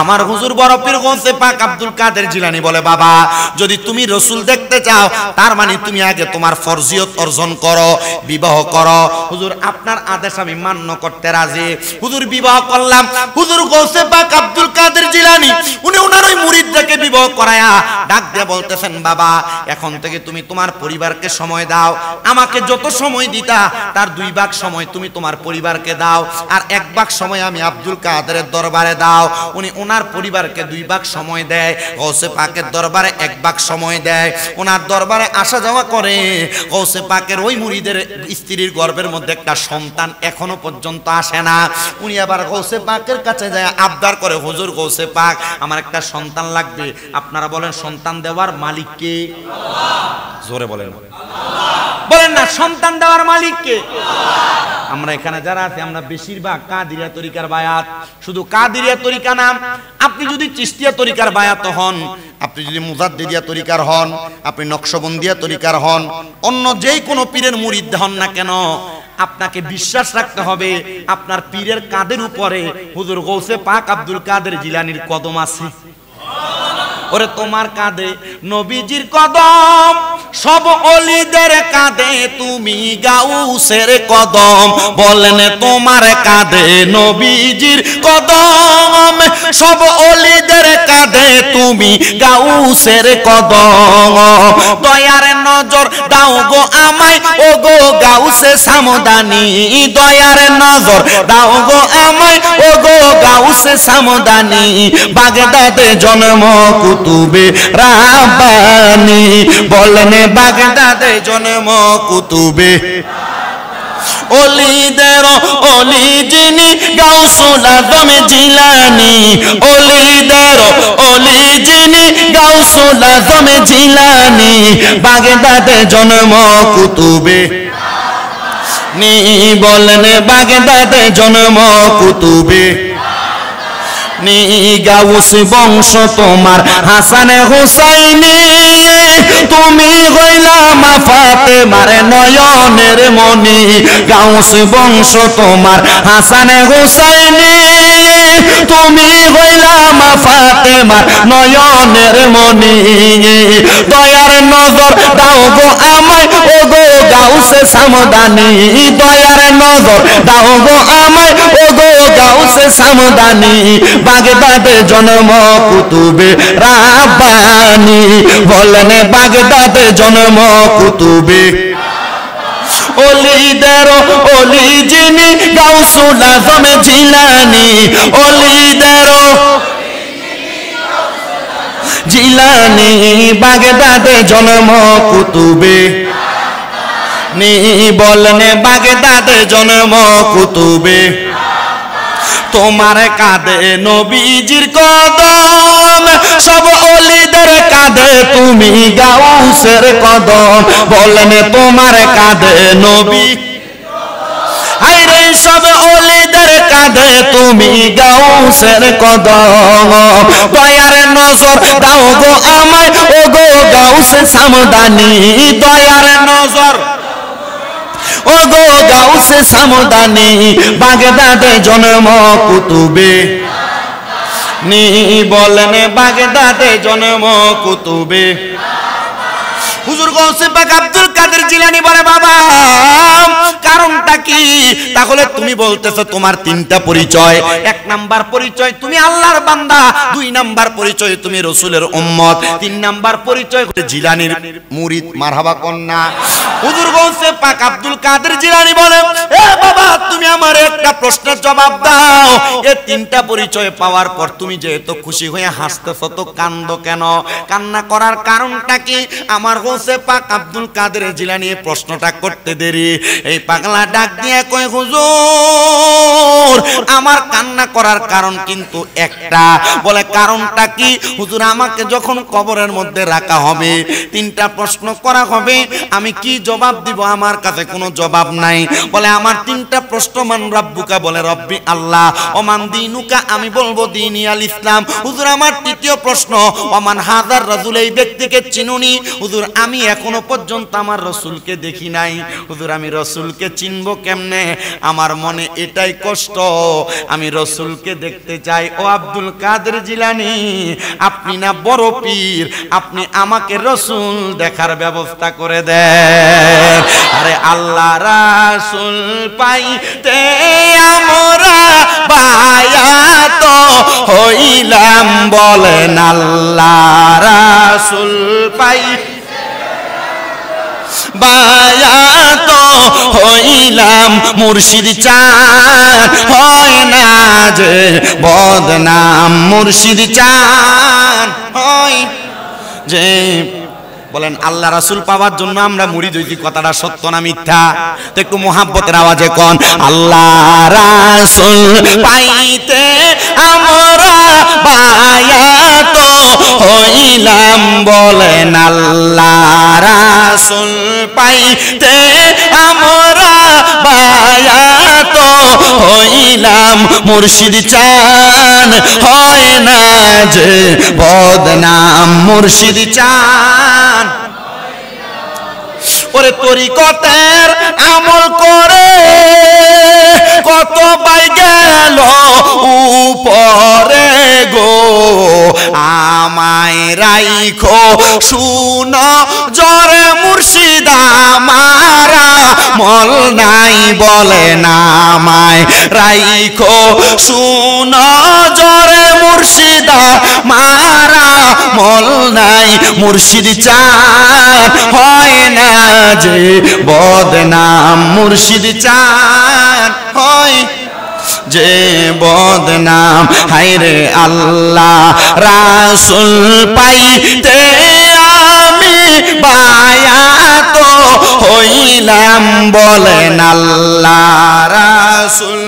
আমার হুজুর বড় পীর গৌসে পাক আব্দুল কাদের জিলানী বলে, বাবা যদি তুমি রসুল দেখতে চাও তার মানে তুমি আগে তোমার ফরজিয়ত অর্জন করো, বিবাহ করো। হুজুর আপনার আদেশ আমি মান্য করতে রাজি। হুজুর বিবাহ করলাম। হুজুর গৌসে পাক আব্দুল কাদের জিলানী উনি ওনার ওই মুরিদকে বিবাহ করায়া ডাক দিয়ে বলতেছেন, বাবা এখন থেকে তুমি তোমার পরিবারকে সময় দাও, আমাকে যত সময় দিতা তার 2 ভাগ সময় তুমি তোমার পরিবারকে দাও, আর 1 ভাগ সময় আমি আব্দুল কাদেরের দরবারে দাও। উনি ওনার পরিবারকে 2 ভাগ সময় দেয়, গৌসে পাকের দরবারে 1 ভাগ সময় দেয়। ওনার দরবারে আসা যাওয়া করে। গৌসে পাকের ওই মুরিদের স্ত্রীর গর্ভের মধ্যে একটা সন্তান এখনো পর্যন্ত আসে না। উনি আবার গৌসে পাকের কাছে যায় আবদার করে, হুজুর গৌসে পাক আমার একটা সন্তান লাগবে। আপনারা বলেন সন্তান দেওয়ার মালিক কে? জোরে বলেন, বলেন না সন্তান দেওয়ার মালিক কে? আমরা এখানে যারা আছি আমরা বেশিরভাগ কাদিরিয়া তরিকার বায়াত। শুধু কাদিরিয়া তরিকা নাম, আপনি যদি চিশতিয়া তরিকার বায়াত হন, আপনি যদি মুজাদ্দিদিয়া তরিকার হন, আপনি নকশবন্দিয়া তরিকার হন, অন্য যেই কোনো পীরের মুরিদ হন না কেন, আপনাকে বিশ্বাস রাখতে হবে আপনার পীরের কাঁধের উপরে হুজুর গৌসে পাক আব্দুল কাদের জিলানীর কদম আছে। ওরে তোমার কাঁধে নবীজির কদম, সব ওলিদের কাঁধে তুমি গাউসের কদম। বলেন তোমার কাঁধে নবীজির কদম, সব ওলিদের কাঁধে তুমি গাউসের কদম। দয়ার নজর দাও গো আমায় ও গো গাউসে সামদানি, দয়ার নজর দাও গো আমায় ও গো গাউসে সামদানি। বাগদাদে জন্ম কুতুবে রাব্বানি, বলেন বাগদাদে জন্ম কুতুবে ওলিদের ওলি যিনি গাউসুল আজম জিলানী, ওলিদের ওলি যিনি গাউসুল আজম জিলানী। বাগদাদে জন্ম কুতুবে নি, বলেন বাগদাদে জন্ম কুতুবে নি। গাউস বংশ তোমার হাসান হুসাইনি, তুমি হইলা মা ফাতেমার নয়নের মনি। গাউস বংশ তোমার হাসান হুসাইনি, তুমি হইলা মা ফাতেমার নয়নের মনি। দয়ার নজর দাও গো আমায় ও গো গাউসে সামদানি, দয়ার নজর দাও গো আমায় ও গো গাউসে সামদানি। বাগদাদে জন্ম কুতুবে রাব্বানি, বলেন বাগদাদে জন্ম কুতুবে ওলিদের ওলি যিনি গাউসুল আজম জিলানী, ওলিদের জিলানী। বাগদাদে জন্ম কুতুবে নি, বলেন বাগদাদে জন্ম কুতুবে। তোমার কাঁধে নবীজির কদম, সব ওলিদের কাঁধে তুমি গাউসের কদম। বলেন তোমার কাঁধে নবী, আরে সব ওলিদের কাঁধে তুমি গাউসের কদম। দয়ার নজর দাও গো আমায় ও গো গাউসে সামদানি, দয়ার নজর ও গো গাউসে সামদানি। বাগদাদে জন্ম কুতুবে নি, বলেন বাগদাদে জন্ম কুতুবে। হুজুর গৌসে পাক আব্দুল কাদের জিলানী বলে, বাবা কারণটা কি? তাহলে তুমি বলতেছো তোমার 3টা পরিচয়। 1 নাম্বার পরিচয় তুমি আল্লাহর বান্দা, 2 নাম্বার পরিচয় তুমি রাসূলের উম্মত, 3 নাম্বার পরিচয় জিলানীর মুরিদ। মারহাবা কন্যা। হুজুর গৌসে পাক আব্দুল কাদের জিলানী বলে, এ বাবা তুমি আমার একটা প্রশ্নের জবাব দাও। এই 3টা পরিচয় পাওয়ার পর তুমি যে এত খুশি হয়ে হাসতেছো, তো কান্দো কেন? কান্না করার কারণটা কি? আমার গৌসে পাক আব্দুল কাদের জিলানী প্রশ্নটা করতে দেরি। এই পাগলা ডাক দিয়ে কয়, হুজুর আমার কান্না করার কারণ কিন্তু একটা। বলে কারণটা কি? হুজুর আমাকে যখন কবরের মধ্যে রাখা হবে, 3টা প্রশ্ন করা হবে, আমি কি জবাব দিব? আমার কাছে কোনো জবাব নাই। বলে আমার 3টা প্রশ্ন। মান রাব্বুকা? বলে রব্বি আল্লাহ। ওমান দিনুকা? আমি বলবো দিনী আল ইসলাম। হুজুর আমার 3য় প্রশ্ন, ওমান হাজার রাজুল? এই ব্যক্তিকে চিনুনি? হুজুর আমি এখনো পর্যন্ত আমার রসুলকে দেখি নাই। হুজুর আমি রসুলকে চিনবো কেমনে? আমার মনে এটাই কষ্ট, আমি রসুলকে দেখতে চাই। ও আব্দুল কাদের জিলানী, আপনি না বড় পীর, আপনি আমাকে রসুল দেখার ব্যবস্থা করে দেন। আরে আল্লাহ রাসূল পাইতে আমরা বায়াত হইলাম, বলেন আল্লাহ রাসূল পাইতে বায়াত হইলাম, মুর্শিদ চান হয় না যে বদনাম, মুর্শিদ চান হয় যে। বলেন আল্লাহ রাসূল পাওয়ার জন্য আমরা মুরিদ হইছি, কথাটা সত্য না মিথ্যা? তো একটু মোহাব্বতের আওয়াজে কোন আল্লাহ রাসূল পাইতে আমরা বায়াত হইলাম, বলেন আল্লাহ রাসূল পাইতে আমরা বায়াত হইলাম, মুর্শিদ চান হয় না যে বদনাম, মুর্শিদ চান। ওরে তরিকতের আমল করে কত পাই গেল উপরে গো, আমায় রাইখো শুনো জরে মুর্শিদ আমারা মল নাই, বলেন আমায় রাইখো শুনো জরে মুর্শিদ আমারা মল নাই, মুর্শিদ চান হয় না যে বদনাম, মুর্শিদ চান হয় যে বদনাম। হায়রে আল্লাহ রাসূল পাইতে আমি বায়াত হইলাম, বলেন আল্লাহ রাসূল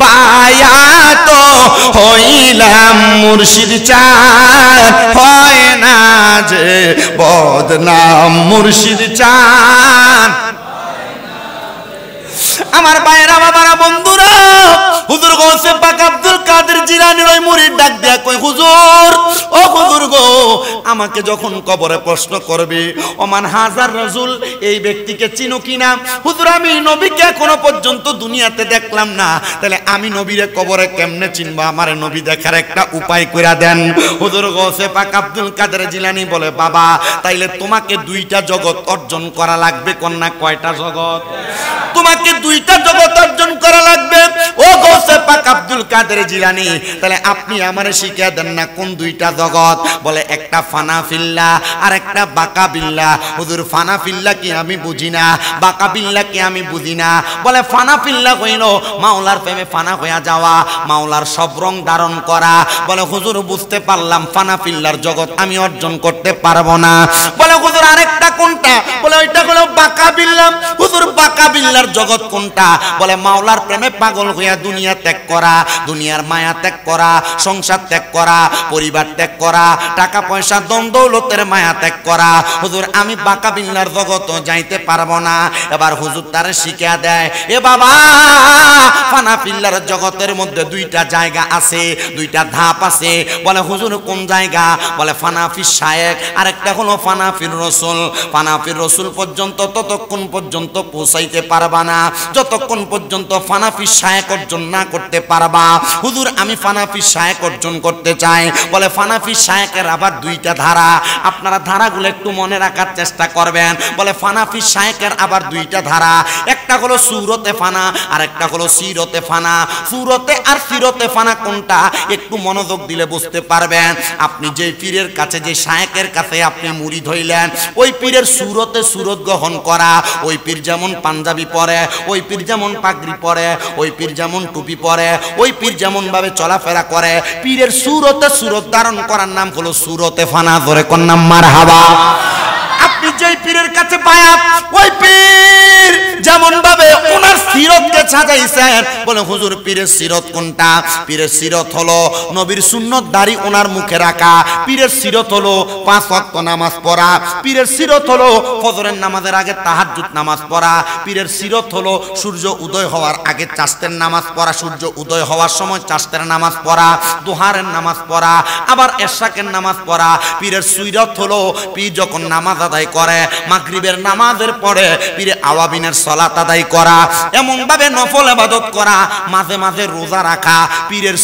বায়াত হইলাম, মুর্শিদ চান হয় না যে বদনাম, মুর্শিদ চান। আমার ভাইরা বাবারা বন্ধুরা, হুজুর গৌসে পাক আব্দুল কাদের জিলানীর ওই মুরিদ ডাক দিয়া কই, হুজুর ও হুজুর গো, আমাকে যখন কবরে প্রশ্ন করবে ওমান হাজার রাসূল, এই ব্যক্তিকে চিনো কিনা? হুজুর আমি নবীকে এখনো পর্যন্ত দুনিয়াতে দেখলাম না, তাহলে আমি নবীরে কবরে কেমনে চিনবো? আমারে নবী দেখার একটা উপায় কইরা দেন। হুজুর গৌসে পাক আব্দুল কাদের জিলানী বলে, বাবা তাইলে তোমাকে দুইটা জগৎ অর্জন করা লাগবে। কন্যা কয়টা জগৎ? তোমাকে দুইটা জগৎ অর্জন করা লাগবে। ও গৌসে পাক আব্দুল কাদের জিলানী, তাহলে আপনি আমারে শিখিয়ে দেন না কোন দুইটা জগৎ? বলে একটা ফানা ফিল্লাহ আর একটা বাকা বিল্লাহ। হুজুর ফানা ফিল্লাহ কি আমি বুঝি না, বাকা বিল্লাহ কি আমি বুঝি না। বলে ফানা ফিল্লাহ হইল মাওলার প্রেমে ফানা হইয়া যাওয়া, মাওলার সব রং ধারণ করা। বলে হুজুর বুঝতে পারলাম, ফানা ফিল্লার জগৎ আমি অর্জন করতে পারবো না। বলে হুজুর আরেকটা কোনটা? বলে ওইটা হলো বাকা বিল্লাহ। হুজুর বাকা বিল্লার জগৎ কোনটা? বলে মাওলার প্রেমে পাগল হইয়া দুনিয়া ত্যাগ করা, দুনিয়ার মায়া ত্যাগ করা, সংসার ত্যাগ করা, পরিবার ত্যাগ করা, টাকা পয়সা দন দৌলতের মায়া ত্যাগ করা। হুজুর আমি বাকা বিল্লার জগৎ যাইতে পারবো না। এবার হুজুর তারে শিখিয়া দেয়, এ বাবা ফানা ফিল্লার জগতের মধ্যে দুইটা জায়গা আছে, দুইটা ধাপ আছে। বলে হুজুর কোন জায়গা? বলে ফানাফির শায়েখ, আরেকটা হলো ফানাফির রসুল। ফানাফির রসুল পর্যন্ত ততক্ষণ পর্যন্ত পৌঁছাইতে পারবা না যতক্ষণ পর্যন্ত ফানাফির শায়েখ অর্জন না করতে পারবা। হুজুর আমি ফানাফির শায়েখ অর্জন করতে চাই। বলে ফানাফির শায়েখের আবার দুইটা ধারা, আপনারা ধারাগুলো একটু মনে রাখার চেষ্টা করবেন। বলে ফানাফির শায়েখের আবার দুইটা ধারা, একটা হলো সুরতে ফানা আর একটা হলো সিরতে ফানা। সুরতে আর সিরতে ফানা কোনটা একটু মনোযোগ দিলে বুঝতে পারবেন। আপনি যে পীরের কাছে, যে শায়েখের কাছে আপনি মুরিদ হইলেন, ওই পীরের সুরতে সুরত গ্রহণ করা, ওই পীর যেমন পাঞ্জাবি পরে, ওই পীর যেমন পাগড়ি পরে, ওই পীর যেমন টুপি পরে, ওই পীর যেমন ভাবে চলাফেরা করে, পীরের সুরতে সুরত ধারণ করার নাম হলো সুরতে ফানা। ধরে কোন নাম? মারহাবা। আপনি যেই পীরের কাছে বায়াত, ওই পীর যেমন ভাবে ওনার সিরতকে সাজাইছেন, বলে হুজুর পীরের সিরত কোনটা? পীরের সিরত হলো নবীর সুন্নত দাড়ি ওনার মুখে রাখা, পীরের সিরত হলো 5 ওয়াক্ত নামাজ পড়া, পীরের সিরত হলো ফজরের নামাজের আগে তাহাজ্জুদ নামাজ পড়া, পীরের সিরত হলো সূর্য উদয় হওয়ার আগে চাষতের নামাজ পড়া, সূর্য উদয় হওয়ার সময় চাষতের নামাজ পড়া, দুহারের নামাজ পড়া, আবার এশাকের নামাজ পড়া। পীরের সিরত হলো পীর যখন নামাজ আদায় করে মাগরিবের নামাজের পরে পীরে আওয়াবিনের সালাত আদায় করা, এমন ভাবে নফল ইবাদত করা, মাঝে মাঝে রোজা রাখা। পীরের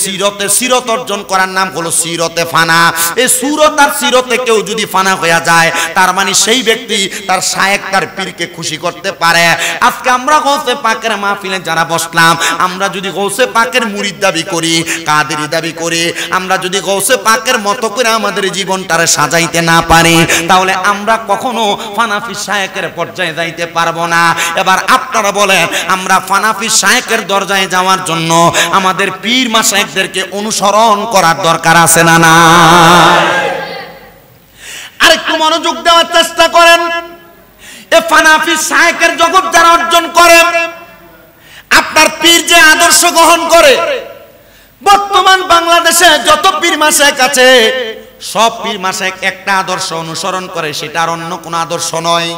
সিরত অর্জন করার নাম হলো সিরতে ফানা। এই সুরত আর সিরতে কেউ যদি ফানা হয়ে যায়, তার মানে সেই ব্যক্তি তার শায়েখ তার পীরকে খুশি করতে পারে। আজকে আমরা গৌসে পাকের মাহফিলে যারা বসলাম, আমরা যদি গৌসে পাকের মুরিদ দাবি করি, কাদেরি দাবি করি, আমরা যদি গৌসে পাকের মতো করে আমাদের জীবনটারে সাজাইতে না পারি, তাহলে আমরা কখনো ফানাফি শায়েখের পর্যায়ে যাইতে পারবো না। এবার আপনারা বলেন, আমরা ফানাফি শায়েখের দরজায় যাওয়ার জন্য আমাদের পীর মাশায়েখদেরকে অনুসরণ করার দরকার আছে না? না, আরেকটু মনোযোগ দেওয়ার চেষ্টা করেন। এ ফানাফি শায়েখের জগৎ যারা অর্জন করে, আপনার পীর যে আদর্শ গ্রহণ করে, বর্তমান বাংলাদেশে যত পীর মাশায়েখ আছে, সব পীর মাশায়েখ একটা আদর্শ অনুসরণ করে, সেটা আর অন্য কোনো আদর্শ নয়।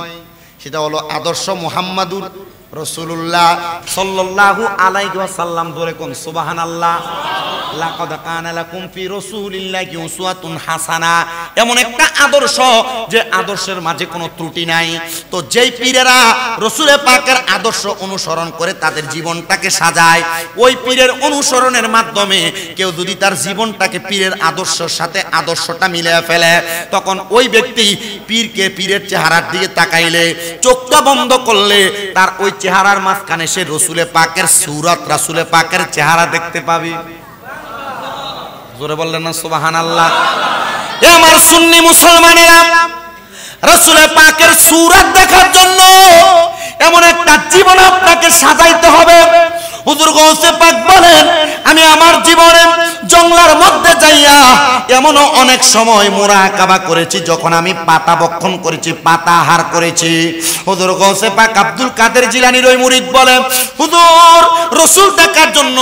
সেটা হলো আদর্শ মুহাম্মাদুর রাসূলুল্লাহ সাল্লাল্লাহু আলাইহি ওয়াসাল্লাম। ধরে কোন সুবহানাল্লাহ। লাকাদ কানা লাকুম ফি রাসূলিল্লাহি উসওয়াতুন হাসানা, এমন একটা আদর্শ যে আদর্শের মাঝে কোনো ত্রুটি নাই। তো যেই পীরেরা রাসূল পাকের আদর্শ অনুসরণ করে তাদের জীবনটাকে সাজায়, ওই পীরের অনুসরণের মাধ্যমে কেউ যদি তার জীবনটাকে পীরের আদর্শের সাথে আদর্শটা মিলিয়ে ফেলে, তখন ওই ব্যক্তি পীরের চেহারার দিকে তাকাইলে, চোখটা বন্ধ করলে, তার ওই চেহারার মাঝখানে সে রাসূল পাকের সূরত, রাসূল পাকের চেহারা দেখতে পাবে। জোরে বললেন না সুবহানাল্লাহ। এ আমার সুন্নি মুসলমানেরা, রাসূল পাকের সূরত দেখার জন্য এমন একটা জীবন আপনাকে সাজাইতে হবে। হুজুর গৌসে পাক বলেন, আমি আমার জীবনে জঙ্গলার মধ্যে যাইয়া এমনও অনেক সময় মুরাকাবা করেছি, যখন আমি পাতা বক্ষণ করেছি, পাতা আহার করেছি। হুজুর গৌসে পাক আব্দুল কাদের জিলানীর ওই মুরিদ বলে, হুজুর রাসূল দেখার জন্য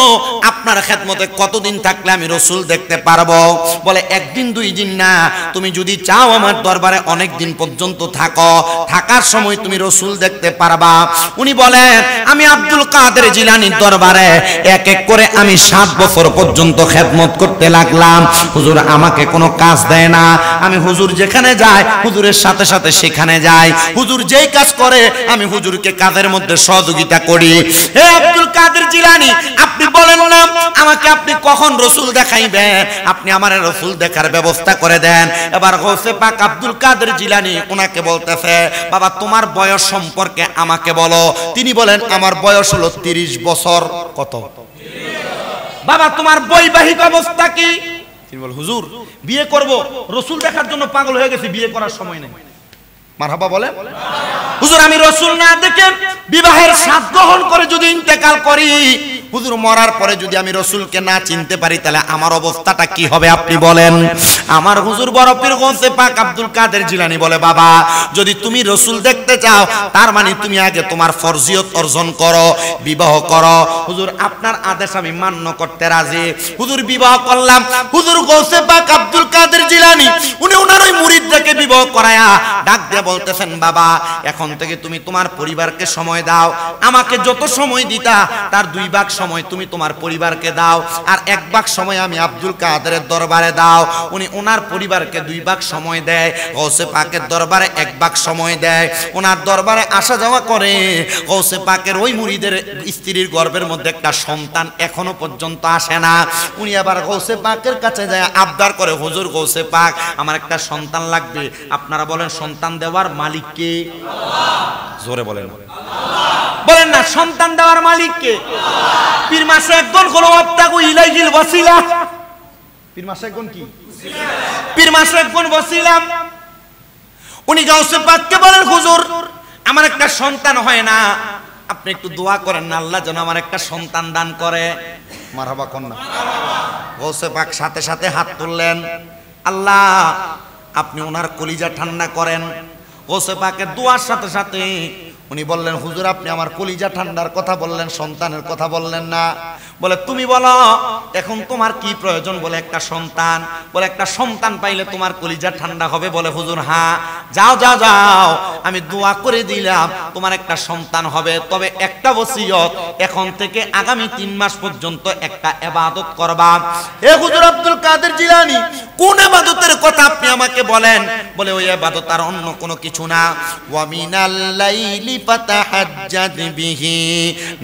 আপনার খেদমতে কতদিন থাকলে আমি রাসূল দেখতে পারবো? বলে, একদিন দুই দিন না, তুমি যদি চাও আমার দরবারে অনেক দিন পর্যন্ত থাকো, থাকার সময় তুমি রাসূল দেখতে পারবা। উনি বলেন, আমি আব্দুল কাদের জিলানীর দরবারে এক এক করে আমি 7 বছর পর্যন্ত খেদমত করতে লাগলাম। হুজুর আমাকে কোনো কাজ দেয় না, আমি হুজুর যেখানে যাই হুজুরের সাথে সাথে সেখানে যাই, হুজুর যেই কাজ করে আমি হুজুরকে কাজের মধ্যে সহযোগিতা করি। হে আব্দুল কাদের জিলানী, আপনি বলেন না আমাকে আপনি কখন রাসূল দেখাইবেন, আপনি আমার রাসূল দেখার ব্যবস্থা করে দেন। এবার গৌসে পাক আব্দুল কাদের জিলানী ওনাকে বলতেছে, বাবা তোমার বয়স সম্পর্কে আমাকে বলো। তিনি বলেন, আমার বয়স হলো 30 বছর। কত? বাবা তোমার বৈবাহিক অবস্থা কি? তিনি বলেন, হুজুর বিয়ে করব, রাসূল দেখার জন্য পাগল হয়ে গেছি, বিয়ে করার সময় নেই। মারহাবা বলেন। হুজুর আমি রাসূল না দেখে বিবাহের স্বাদ গ্রহণ করে যদি ইন্তেকাল করি, হুজুর মরার পরে যদি আমি রাসূলকে না চিনতে পারি, তাহলে আমার অবস্থাটা কি হবে আপনি বলেন। আমার হুজুর বড় পীর গৌসে পাক আব্দুল কাদের জিলানী বলে, বাবা যদি তুমি রাসূল দেখতে চাও, তার মানে তুমি আগে তোমার ফরজিয়ত অর্জন করো, বিবাহ করো। হুজুর আপনার আদেশ আমি মান্য করতে রাজি। হুজুর বিবাহ করলাম। হুজুর গৌসে পাক আব্দুল কাদের জিলানী উনি ওনার ওই মুরিদকে বিবাহ করায়া ডাক দিয়ে বলতেছেন, বাবা এখন থেকে তুমি তোমার পরিবারকে সময় দাও, আমাকে যত সময় দিতা তার 2 ভাগ সময় তুমি তোমার পরিবারকে দাও, আর 1 ভাগ সময় আমি আব্দুল কাদেরের দরবারে দাও। উনি ওনার পরিবারকে 2 ভাগ সময় দেয়, গৌসে পাকের দরবারে 1 ভাগ সময় দেয়। ওনার দরবারে আসা যাওয়া করে। গৌসে পাকের ওই মুরিদের স্ত্রীর গর্ভের মধ্যে একটা সন্তান এখনো পর্যন্ত আসে না। উনি আবার গৌসে পাকের কাছে যায় আবদার করে, হুজুর গৌসে পাক আমার একটা সন্তান লাগবে। আপনারা বলেন সন্তান দেওয়ার মালিক কে? আল্লাহ। জোরে বলেন বলেন না, সন্তান দেওয়ার মালিক কে? পীর মাশায়েখ একজন হলো ওয়াত্তাকু ইলাইহিল ওয়াসিলা। পীর মাশায়েখ একজন কি? পীর মাশায়েখ একজন ওয়াসিলা। উনি গাউসে পাককে বলেন, হুজুর আমার একটা সন্তান হয় না, আপনি একটু দোয়া করেন না আল্লাহ যেন আমার একটা সন্তান দান করে। মারহাবা কোন না। গাউসে পাক সাথে সাথে হাত তুললেন, আল্লাহ আপনি ওনার কলিজা ঠান্ডা করেন। গাউসে পাকের দোয়ার সাথে সাথে উনি বললেন, হুজুর আপনি আমার কলিজা ঠান্ডার কথা বললেন, সন্তানের কথা বললেন না। বলে তুমি বলো এখন তোমার কি প্রয়োজন? বলে একটা সন্তান। বলে একটা সন্তান পাইলে তোমার কলিজা ঠান্ডা হবে? বলে হুজুর হ্যাঁ। যাও যাও যাও, আমি দোয়া করে দিলাম তোমার একটা সন্তান হবে, তবে একটা ওসিয়ত, এখন থেকে আগামী 3 মাস পর্যন্ত একটা ইবাদত করবা। এ হুজুর আব্দুল কাদের জিলানী, কোন ইবাদতের কথা আপনি আমাকে বলেন? বলে ওই ইবাদত আর অন্য কোনো কিছু না। ওয়া মিনাল লাইলি ফাতাহাজ্জাদ বিহি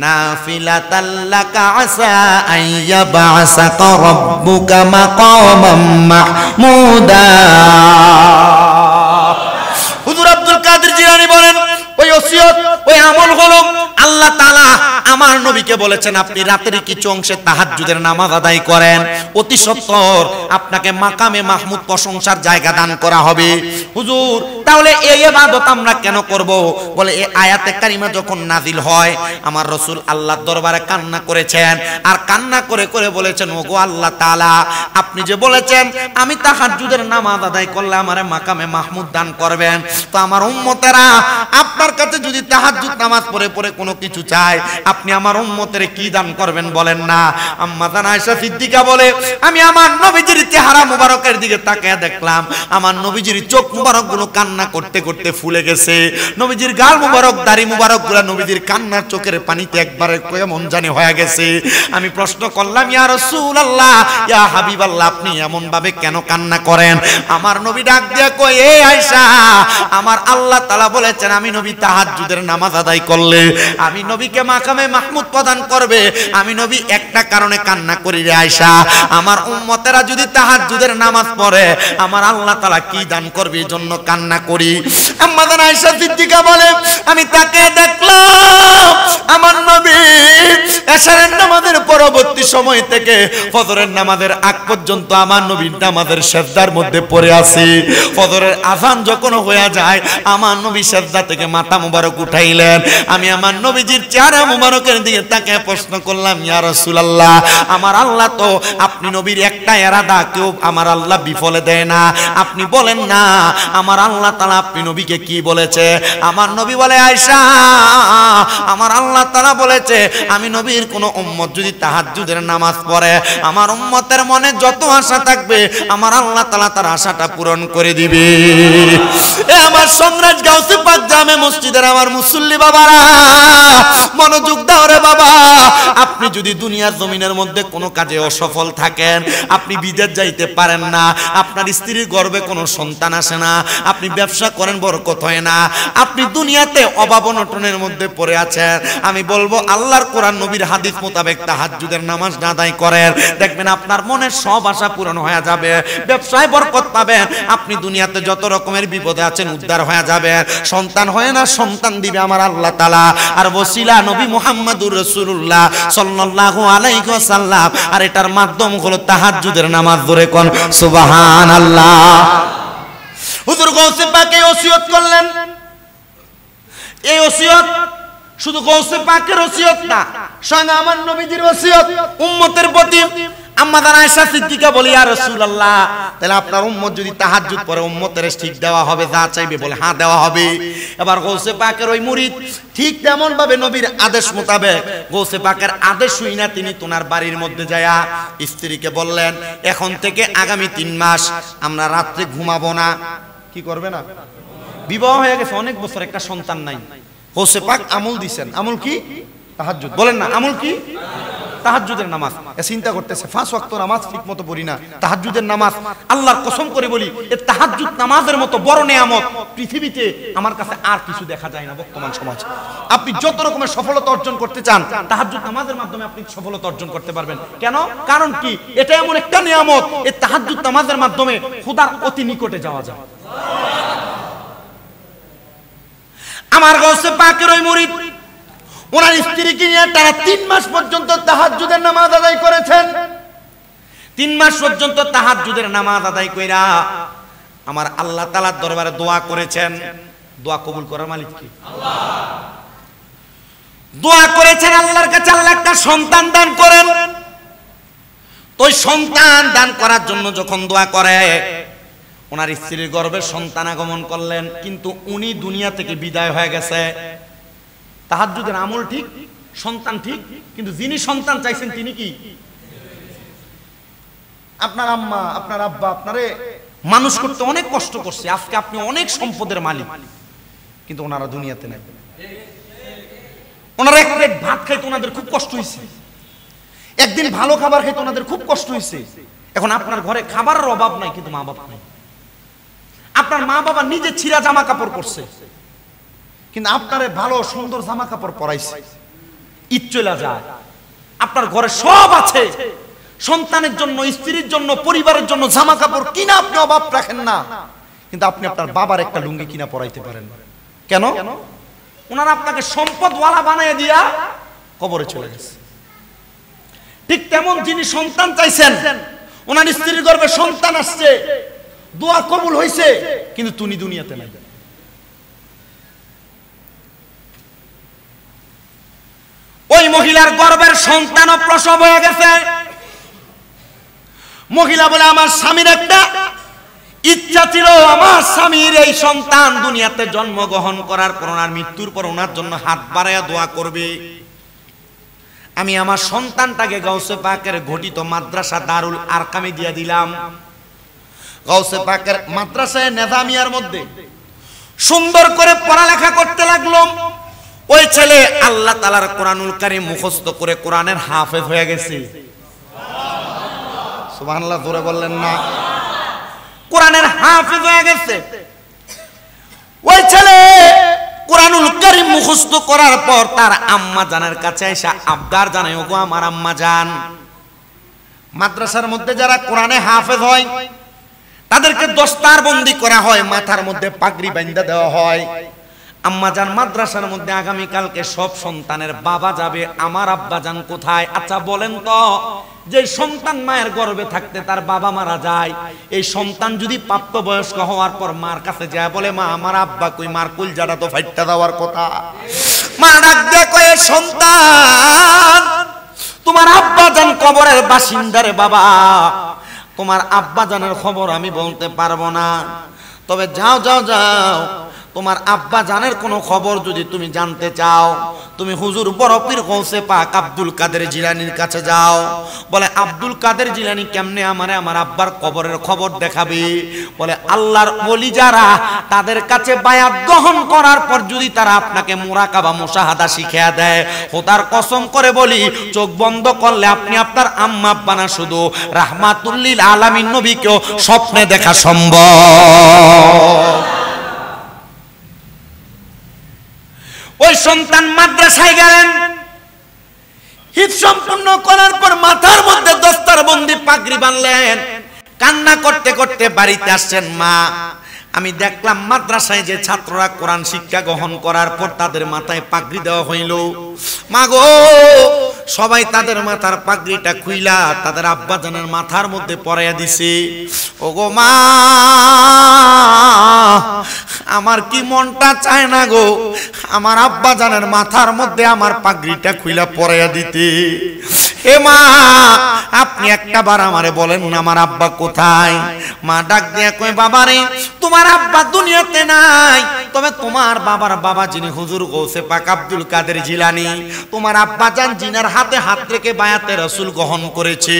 নাফিলাতাল লাকা আসা আইয়াবাসাকা রাব্বুকা মাকামান মাহমুদা। হুজুর আব্দুল কাদের জিলানী বলেন ওই ওসিয়ত, ওই আমল হলো আল্লাহ তাআলা আমার নবীকে বলেছেন আপনি রাতের কিছু অংশে তাহাজ্জুদের নামাজ আদায় করেন, অতি সত্বর আপনাকে মাকামে মাহমুদ প্রশংসার জায়গা দান করা হবে। হুজুর তাহলে এই ইবাদত আমরা কেন করব? বলে এই আয়াতে কারিমা যখন নাজিল হয় আমার রাসূল আল্লাহর দরবারে কান্না করেছেন, আর কান্না করে করে বলেছেন, ওগো আল্লাহ তাআলা আপনি যে বলেছেন আমি তাহাজ্জুদের নামাজ আদায় করলে আমারে মাকামে মাহমুদ দান করবেন, তো আমার উম্মতেরা আপনার কাছে যদি তাহাজ্জুদ নামাজ পড়ে পড়ে কোনো কিছু চায় আপনি আমার উম্মতের কি দান করবেন বলেন না? আম্মা জান আয়েশা সিদ্দিকা বলে আমি আমার নবীজির চেহারা মুবারকের দিকে তাকিয়ে দেখলাম আমার নবীজির চোখ মুবারক গুলো কান্না করতে করতে ফুলে গেছে, নবীজির গাল মুবারক দাড়ি মুবারক গুলো নবীজির কান্নার চোখের পানিতে একবারে কেমন জানি হয়ে গেছে। আমি প্রশ্ন করলাম ইয়া রাসূলুল্লাহ, ইয়া হাবিবাল্লাহ আপনি এমন ভাবে কেন কান্না করেন? আমার নবী ডাক দিয়া কয় এ আয়েশা আমার আল্লাহ তাআলা বলেছেন আমি নবী তাহাজ্জুদের নামাজ আদায় করলে আমি নবীকে মাকামে মাহমুদ প্রদান করবে। আমি নবী একটা কারণে কান্না করি রে আয়েশা, আমার উম্মতেরা যদি তাহাজ্জুদের নামাজ পড়ে আমার আল্লাহ তাআলা কি দান করবে এজন্য কান্না করি। আম্মা জান আয়েশা সিদ্দিকা বলে আমি তাকে দেখলাম আমার নবী এশারের নামাজের পরবর্তী সময় থেকে ফজরের নামাজের আগ পর্যন্ত আমার নবীর নামাজের সিজদার মধ্যে পড়ে আছে। ফজরের আযান যখন হয়ে যায় আমার নবী সিজদা থেকে মাথা মুবারক উঠাইলেন, আমি আমার নবীজির চেহারা মুবারকের দিকে তাকিয়ে প্রশ্ন করলাম ইয়া রাসূলুল্লাহ আমার আল্লাহ তো আপনি নবীর একটা ইরাদা কেউ আমার আল্লাহ বিফলে দেয় না, আপনি বলেন না আমার আল্লাহ তাআলা আপনি নবীকে কি বলেছে? আমার নবী বলে আয়েশা আমার আল্লাহ তাআলা বলেছে আমি নবীর কোন উম্মত যদি তাহাজ্জুদের নামাজ পড়ে আমার উম্মতের মনে যত আশা থাকবে আমার আল্লাহ তাআলা তার আশাটা পূরণ করে দিবে। এ আমার সম্রাট গাউসে পাক জামে মসজিদের আমার মুসল্লি বাবারা মনোযোগ দাও রে বাবা, আপনি যদি দুনিয়ার জমিনের মধ্যে কোনো কাজে অসফল থাকেন, আপনি বিদেশ যাইতে পারেন না, আপনার স্ত্রীর গর্ভে কোনো সন্তান আসে না, আপনি ব্যবসা করেন বরকত হয় না, আপনি দুনিয়াতে অভাব অনটনের মধ্যে পড়ে আছেন, আমি বলবো আল্লাহর কোরআন নবীর হাদিস মোতাবেক তাহাজ্জুদের নামাজ আদায় করেন, দেখবেন আপনার মনের সব আশা পূরণ হয়ে যাবে, ব্যবসায় বরকত পাবেন, আপনি দুনিয়াতে যত রকমের বিপদে আছেন উদ্ধার হয়ে যাবে, সন্তান হয় না সন্তান দিবে আমার আল্লাহ তাআলা, আর ওসিলা নবী মুহাম্মদুর রাসূলুল্লাহ সাল্লাল্লাহু আলাইহি ওয়াসাল্লাম, আর এটার মাধ্যম হলো তাহাজ্জুদের নামাজ। ধরে কোন সুবহানাল্লাহ। হুজুর গাউসে পাকে ওসিয়ত করলেন, এই ওসিয়ত শুধু গাউসে পাকের ওসিয়ত না, স্বয়ং আমার নবীজির ওসিয়ত উম্মতের প্রতি। আম্মা জান আয়েশা সিদ্দিকা বলি ইয়া রাসূলুল্লাহ তাহলে আপনার উম্মত যদি তাহাজ্জুদ পড়ে উম্মতের ঠিক দেওয়া হবে যা চাইবে? বলে হ্যাঁ দেওয়া হবে। এবার গাউসে পাকের ওই মুরিদ ঠিক তেমন ভাবে নবীর আদেশ মোতাবেক গাউসে পাকের আদেশ শুই না তিনি তোনার বাড়ির মধ্যে যায়া স্ত্রীকে বললেন এখন থেকে আগামী 3 মাস আমরা রাতে ঘুমাবো না। কি করবে না? বিবাহ হয়ে গেছে অনেক বছর, একটা সন্তান নাই। গাউসে পাক আমল দিবেন, আমল কি? তাহাজ্জুদ। বলেন না আমল কি? তাহাজ্জুদের নামাজ। চিন্তা করতেছে 5 ওয়াক্ত নামাজ ঠিকমতো পড়ি না, তাহাজ্জুদের নামাজ আল্লাহর কসম করে বলি এই তাহাজ্জুদ নামাজের মতো বড় নিয়ামত পৃথিবীতে আমার কাছে আর কিছু দেখা যায় না বর্তমান সমাজে। আপনি যত রকমের সফলতা অর্জন করতে চান তাহাজ্জুদ নামাজের মাধ্যমে আপনি সফলতা অর্জন করতে পারবেন। কেন? কারণ কি? এটা এমন একটা নিয়ামত এই তাহাজ্জুদ নামাজের মাধ্যমে খোদার অতি নিকটে যাওয়া যায়। আমার গাউসে পাকের ওই মুরিদ ওনার স্ত্রীকে নিয়ে তারা 3 মাস পর্যন্ত তাহাজ্জুদের নামাজ আদায় করেছেন। 3 মাস পর্যন্ত তাহাজ্জুদের নামাজ আদায় কইরা আমার আল্লাহ তাআলার দরবারে দোয়া করেছেন। দোয়া কবুল করার মালিক কি? আল্লাহ। দোয়া করেছেন আল্লাহর কাছে আল্লাহ একটা সন্তান দান করেন। তো ওই সন্তান দান করার জন্য যখন দোয়া করে ওনার স্ত্রীর গর্ভে সন্তান আগমন করলেন, কিন্তু উনি দুনিয়া থেকে বিদায় হয়ে গেছে। তাহাজ্জুদের আমল ঠিক, সন্তান ঠিক, কিন্তু যিনি সন্তান চাইছেন তিনি কি? আপনার আম্মা আপনার আব্বা আপনারে মানুষ করতে অনেক কষ্ট করছে, আজকে আপনি অনেক সম্পদের মালিক, কিন্তু ওনারা দুনিয়াতে নেই। ওনারা এক প্লেট ভাত খাইতে ওনাদের খুব কষ্ট হয়েছে, একদিন ভালো খাবার খাইতে ওনাদের খুব কষ্ট হয়েছে। এখন আপনার ঘরে খাবারের অভাব নাই, কিন্তু মা বাবা নাই। আপনার মা বাবা নিজে ছিঁড়া জামা কাপড় পরছে, কিন্তু আপনারে ভালো সুন্দর জামা কাপড় পরাইছে। ঈদ চলে যায়, আপনার ঘরে সব আছে, সন্তানের জন্য, স্ত্রীর জন্য, পরিবারের জন্য জামা কাপড় কিনা আপনি অভাব রাখেন না, কিন্তু আপনি আপনার বাবার একটা লুঙ্গি কিনা পরাইতে পারেন কেন? ওনারা আপনাকে সম্পদওয়ালা বানিয়ে দিয়া কবরে চলে গেছে। ঠিক তেমন যিনি সন্তান চাইছেন, ওনার স্ত্রীর গর্ভে সন্তান আসছে, দোয়া কবুল হয়েছে, কিন্তু তুমি দুনিয়াতে নাই। ওই মহিলার গর্ভের সন্তানও প্রসব হয়ে গেছে। মহিলা বলে আমার স্বামীর একটা ইচ্ছা ছিল, আমার স্বামীর এই সন্তান দুনিয়াতে জন্মগ্রহণ করার পর ওনার মৃত্যুর পর ওনার জন্য হাত বাড়াইয়া দোয়া করবে। আমি আমার সন্তানটাকে গাউসে পাকের ঘটিত মাদ্রাসা দারুল আরকামে দিয়ে দিলাম। গাউসে পাকের মাদ্রাসায় নেজামিয়ার মধ্যে সুন্দর করে পড়ালেখা করতে লাগলো। ওই ছেলে আল্লাহ তাআলার কোরআনুল কারীম মুখস্থ করে কোরআনের হাফেজ হয়ে গেছে। সুবহানাল্লাহ, জোরে বললেন না? কোরআনের হাফেজ হয়ে গেছে। ওই ছেলে কোরআনুল কারীম মুখস্থ করার পর তার আম্মা জানের কাছে এসে আবদার জানায়, ওগো আমার আম্মা জান, মাদ্রাসার মধ্যে যারা কোরআনে হাফেজ হয় তাদেরকে দস্তারবন্দি করা হয়, মাথার মধ্যে পাগড়ি বাঁধা দেওয়া হয়। আম্মা জান, মাদ্রাসার মধ্যে আগামী কালকে সব সন্তানের বাবা যাবে, আমার আব্বা জান কোথায়? আচ্ছা বলেন তো, যে সন্তান মায়ের গর্ভে থাকতে তার বাবা মারা যায়, এই সন্তান যদি প্রাপ্তবয়স্ক হওয়ার পর মার কাছে যায় বলে, মা আমার আব্বা কই? মার কলজাটা তো ফাইটটা দেওয়ার কথা। মা ডাক দিয়ে কয়, সন্তান তোমার আব্বা জান কবরের বাসিন্দারে বাবা, তোমার আব্বা জানের খবর আমি বলতে পারবো না, তবে যাও যাও যাও, তোমার আব্বা জানের কোনো খবর যদি তুমি জানতে চাও, তুমি হুজুর বড় পীর গৌসে পাক আব্দুল কাদের জিলানীর কাছে যাও। বলে, আব্দুল কাদের জিলানী কেমনে আমারে আমার আব্বার কবরের খবর দেখাবে? বলে, আল্লাহর ওলি যারা, তাদের কাছে বায়াত গ্রহণ করার পর যদি তারা আপনাকে মুরাকাবা মুশাহাদা শিখিয়ে দেয়, খোদার কসম করে বলি, চোখ বন্ধ করলে আপনি আপনার আম্মা আব্বা না, শুধু রাহমাতুল লিল আলামিন নবীকেও স্বপ্নে দেখা সম্ভব। ওই সন্তান মাদ্রাসায় গেলেন, হিফজ সম্পূর্ণ করার পর মাথার মধ্যে দস্তারবন্দি পাগড়ি বাঁধলেন, কান্না করতে করতে বাড়িতে আসছেন। মা, আমি দেখলাম মাদ্রাসায় যে ছাত্ররা কোরআন শিক্ষা গ্রহণ করার পর তাদের মাথায় পাগড়ি দেওয়া হইল। মা গো, সবাই তাদের মাথার পাগড়িটা খুইলা তাদের আব্বা জানের মাথার মধ্যে পরাইয়া দিছে। ওগো মা, আমার কি মনটা চায় না গো, আমার আব্বা জানের মাথার মধ্যে আমার পাগড়িটা খুইলা পরাইয়া দিতে। হে মা, আপনি একটা বার আমারে বলেন না আমার আব্বা কোথায়? মা ডাক দিয়া কয়, বাবারে, তোমার আব্বা দুনিয়াতে নাই, তবে তোমার বাবার বাবা যিনি হুজুর গৌসে পাক আব্দুল কাদের জিলানী, তোমার আব্বা জান জিনার হাতে হাত রেখে বায়াতে রাসূল গ্রহণ করেছে,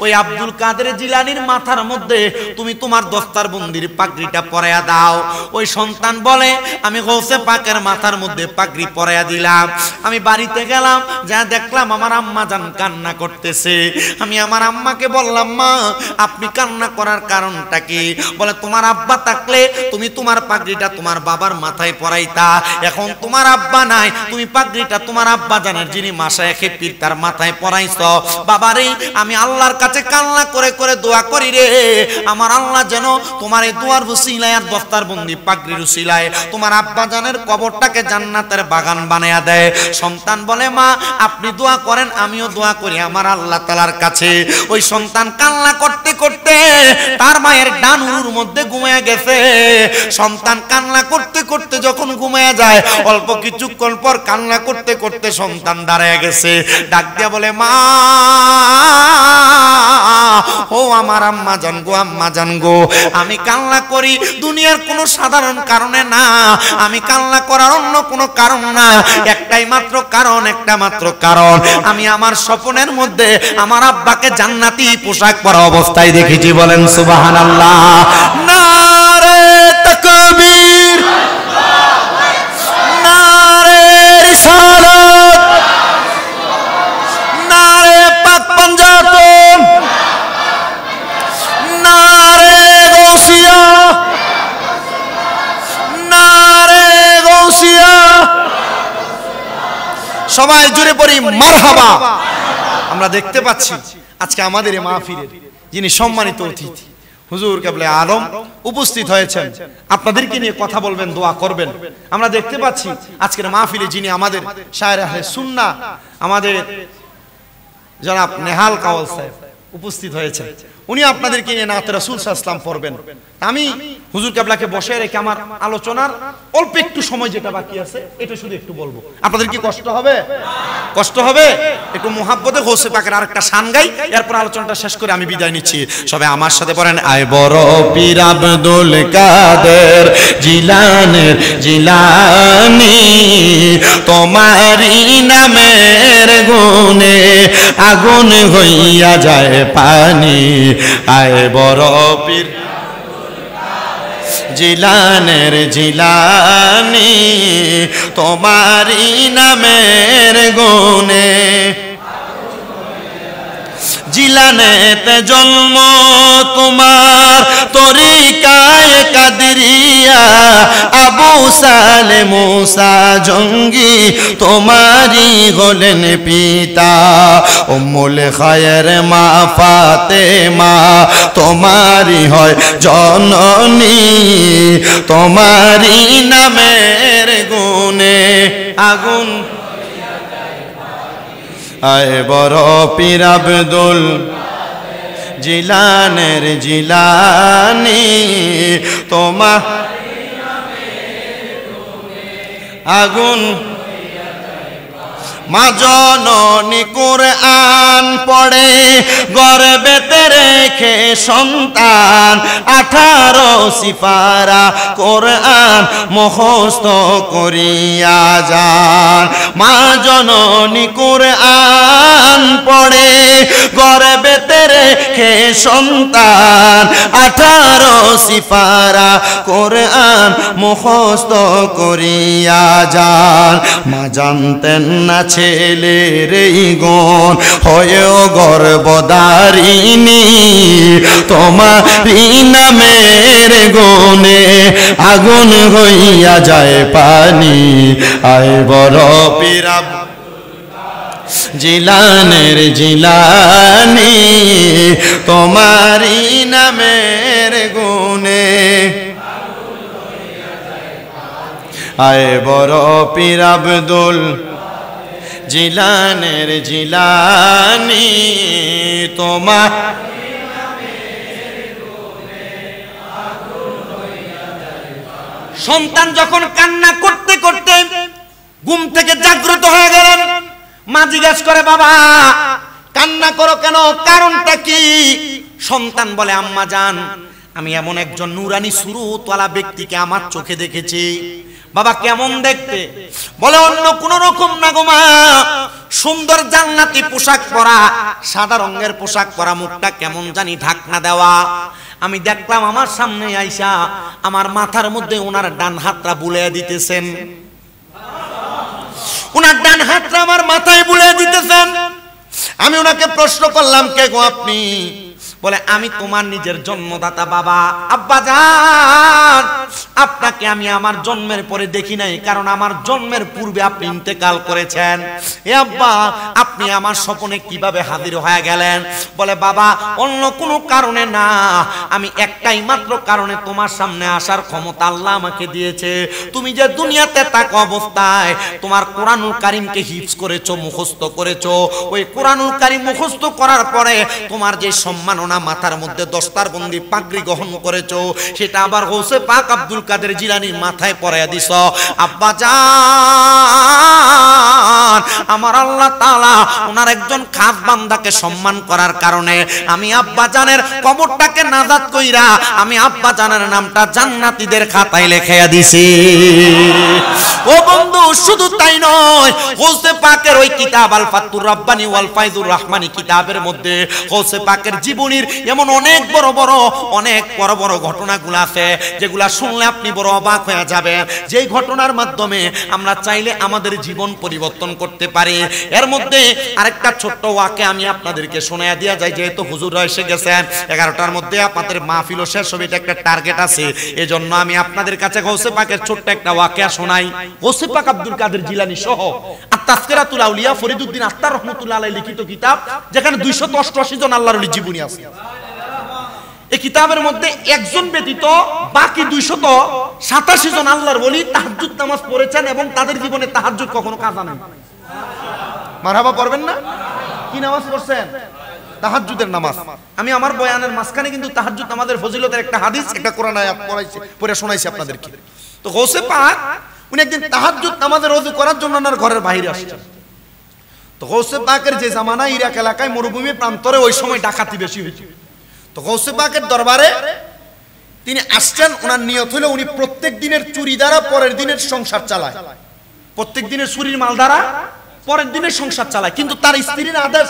ওই আব্দুল কাদের জিলানীর মাথার মধ্যে তুমি তোমার দস্তারবন্দির পাগড়িটা পরাইয়া দাও। ওই সন্তান বলে, আমি গৌসে পাকের মাথার মধ্যে পাগড়ি পরাইয়া দিলাম। আমি বাড়িতে গেলাম, যা দেখলাম আমার আম্মা জান কান্না করতেছে। আমি আমার আম্মাকে বললাম, মা আপনি কান্না করার কারণটা কি? বলে, তোমার আব্বা থাকলে তুমি তোমার পাগড়িটা তোমার বাবার মাথায় পরাইতা, এখন তোমার আব্বা নাই, তুমি পাগড়িটা তোমার আব্বা জানের যিনি মাশায়েখে পীর তার মাথায় পরাইছো। বাবারে, আমি আল্লাহর কাছে কান্না করে করে দোয়া করি রে, আমার আল্লাহ যেন তোমার এই দোয়ার উসিলায় আর দস্তারবন্দি পাগড়ির উসিলায় তোমার আব্বা জানের কবরটাকে জান্নাতের বাগান বানায়া দেয়। সন্তান বলে, মা আপনি দোয়া করেন, আমিও দোয়া করি আমার আল্লাহ তাআলার কাছে। ওই সন্তান কান্না করতে করতে তার মায়ের ডান উরুর মধ্যে ঘুমিয়ে গেছে। সন্তান কান্না করতে করতে যখন ঘুমিয়ে যায়, অল্প কিছুক্ষণ পর কান্না করতে করতে সন্তান দাঁড়ায় গেছে। ডাক দিয়া বলে, মা ও আমার আম্মা জান গো, আম্মা জান গো, আমি কান্না করি দুনিয়ার কোনো সাধারণ কারণে না, আমি কান্না করার অন্য কোনো কারণ না, একটাই মাত্র কারণ, একটা মাত্র কারণ, আমি আমার স্বপ্নের মধ্যে আমার আব্বাকে জান্নাতি পোশাক পরা অবস্থায় দেখেছি। বলেন সুবহানাল্লাহ। নারে তাকবীর, নারে রিসালাত, নারে পাক পাঞ্জাতন, নারে গৌসিয়া, নারে গৌসিয়া। সবাই জুড়ে পড়ি মারহাবা। আমরা দেখতে পাচ্ছি আজকে আমাদের এই মাহফিলের যিনি সম্মানিত অতিথি হুজুর কেবলে আলম উপস্থিত হয়েছেন, আপনাদেরকে নিয়ে কথা বলবেন, দোয়া করবেন। আমরা দেখতে পাচ্ছি আজকের মাহফিলে যিনি আমাদের শায়ের আহলে সুন্নাহ আমাদের জনাব নেহাল কাওয়াল সাহেব উপস্থিত হয়েছেন, উনি আপনাদেরকে নিয়ে নাতে রাসূল সাল্লাল্লাহু আলাইহি ওয়াসাল্লাম পড়বেন। আমি হুজুর কেবলাকে বসে রেখে আমার আলোচনার অল্প একটু সময় যেটা বাকি আছে এটা শুধু একটু বলবো। আপনাদের কি কষ্ট হবে? কষ্ট হবে? একটু মুহাব্বতে গৌসে পাকের আরেকটা শান গাই, এরপর আলোচনাটা শেষ করে আমি বিদায় নিচ্ছি। সবাই আমার সাথে পড়েন, আয় বড় পীর আব্দুল কাদের জিলানের জিলানী, তোমারি নামের গুণে আগুন হইয়া যায় পানি। আয় বড় পীর জিলানের জিলানী, তোমারি নামের গুণে জিলানেতে জন্ম তোমার, তরিকায়ে কাদরিয়া, আবু সালে মুসা জঙ্গি তোমারি হলেন পিতা। উম্মুল খায়ের মা ফাতেমা তোমারি হয় জননী, তোমারি নামের গুণে আগুন। আয় বড় পীর আব্দুল জিলানের জিলানী, তোমার আগুন। মা জননী কুরআন পড়ে গর্ভেতে রেখে সন্তান, 18 সিপারা কুরআন মুখস্থ করিয়া যান। মা জননী কুরআন পড়ে গর্ভেতে রেখে সন্তান, 18 সিপারা কুরআন মুখস্থ করিয়া যান। মা জানতেন না ছেলের এই গুণ হয়েও গর্ভধারিণী, তোমারি নামের গুণে আগুন হইয়া যায় পানি। আয় বড় পীর জিলানের জিলানী, তোমারি নামের গুণে আয় বড় পীর আব্দুল জিলানের জিলানী, তোমার সন্তান যখন কান্না করতে করতে ঘুম থেকে জাগ্রত হয়ে গেলেন, মা জিজ্ঞেস করে, বাবা কান্না করো কেন, কারণটা কি? সন্তান বলে, আম্মা জান আমি এমন একজন নুরানি সুরতওয়ালা ব্যক্তিকে আমার চোখে দেখেছি। বাবা কেমন দেখতে? বলে অন্য কোন রকম না গো মা, সুন্দর জান্নাতি পোশাক পরা, সাদা রঙের পোশাক পরা, মুখটা কেমন জানি ঢাকনা দেওয়া। আমি দেখলাম আমার সামনে আইসা আমার মাথার মধ্যে ওনার ডান হাতটা বুলিয়ে দিতেছেন, ওনার ডান হাতটা আমার মাথায় বুলিয়ে দিতেছেন। আমি ওনাকে প্রশ্ন করলাম, কে গো আপনি? বলে আমি তোমার নিজের জন্মদাতা বাবা। আব্বা জান আপনাকে আমি আমার জন্মের পরে দেখি নাই, কারণ আমার জন্মের পূর্বে আপনি ইন্তেকাল করেছেন। এ আব্বা আপনি আমার স্বপ্নে কিভাবে হাজির হয়ে গেলেন? বলে বাবা অন্য কোনো কারণে না, আমি একটাই মাত্র কারণে তোমার সামনে আসার ক্ষমতা আল্লাহ আমাকে দিয়েছে। তুমি যে দুনিয়াতে থাকা অবস্থায় তোমার কোরআনুল কারীমকে হিফজ করেছো, মুখস্থ করেছো, ওই কোরআনুল কারীম মুখস্থ করার পরে তোমার যে সম্মাননা না মাথার মধ্যে দস্তারবন্দি পাগড়ি গ্রহণ করেছো, সেটা আবার গৌসে পাক আব্দুল কাদের জিলানীর মাথায় পরাইয়া দিছ। আব্বা জান, আমার আল্লাহ তাআলা ওনার একজন খাস বান্দাকে সম্মান করার কারণে আমি আব্বা জানের কবরটাকে নাজাত কইরা আমি আব্বা জানের নামটা জান্নাতীদের খাতায় লিখাইয়া দিছি। ও বন্ধু, শুধু তাই নয়, গৌসে পাকের ওই কিতাব আল ফাতুর রাব্বানী ওয়াল ফায়জুর রহমানী কিতাবের মধ্যে গৌসে পাকের জীবনীর এমন অনেক বড় বড় ঘটনাগুলো আছে যেগুলা শুনলে আপনি বড় অবাক হয়ে যাবেন, যেই ঘটনার মাধ্যমে আমরা চাইলে আমাদের জীবন পরিবর্তন করতে পারি। এর মধ্যে আরেকটা ছোট্ট ওয়াকিয়া আমি আপনাদেরকে শোনায়া দিয়া যাই, যেহেতু হুজুররা এসে গেছেন, 11টার মধ্যে আপনাদের মাহফিল শেষ হবে, এটা একটা টার্গেট আছে। এজন্য আমি আপনাদের কাছে গৌসে পাকের ছোট্ট একটা ওয়াকিয়া শোনাই। গৌসে পাক আব্দুল কাদের জিলানী সহ আত-তাযকিরাতুল আউলিয়া ফরিদউদ্দিন আত্তার রহমাতুল্লাহ আলাইহি লিখিত কিতাব, যেখানে 288 জন আল্লাহর ওলির জীবনী আছে। এই কিতাবের মধ্যে একজন ব্যতীত বাকি 287 জন আল্লাহর ওলি তাহাজ্জুদ নামাজ পড়েছেন এবং তাদের জীবনে তাহাজ্জুদ কখনো কাজা নাই। মারহাবা পড়বেন না? কি নামাজ পড়ছেন? তাহাজ্জুদের নামাজ। আমি আমার বয়ানের মাঝখানে কিন্তু তাহাজ্জুদ নামাজের ফজিলতের একটা হাদিস, একটা কোরআন আয়াত পড়ে শোনাইছি আপনাদেরকে। তো গৌসে পাক উনি একদিন তাহাজ্জুদ নামাজের ওযু করার জন্য ওনার ঘরের বাইরে আসছেন। তো গৌসে পাকের যে জামানা ইরাক এলাকায় মরুভূমি প্রান্তরে ওই সময় ডাকাতি বেশি হয়েছে। তো গৌসে পাকের দরবারে তিনি আসছেন, ওনার নিয়ত হলো উনি প্রত্যেক দিনের চুরি দ্বারা পরের দিনের সংসার চালায়, প্রত্যেক দিনের চুরির মাল দ্বারা পরের দিনের সংসার চালায়। কিন্তু তার স্ত্রীর আদেশ,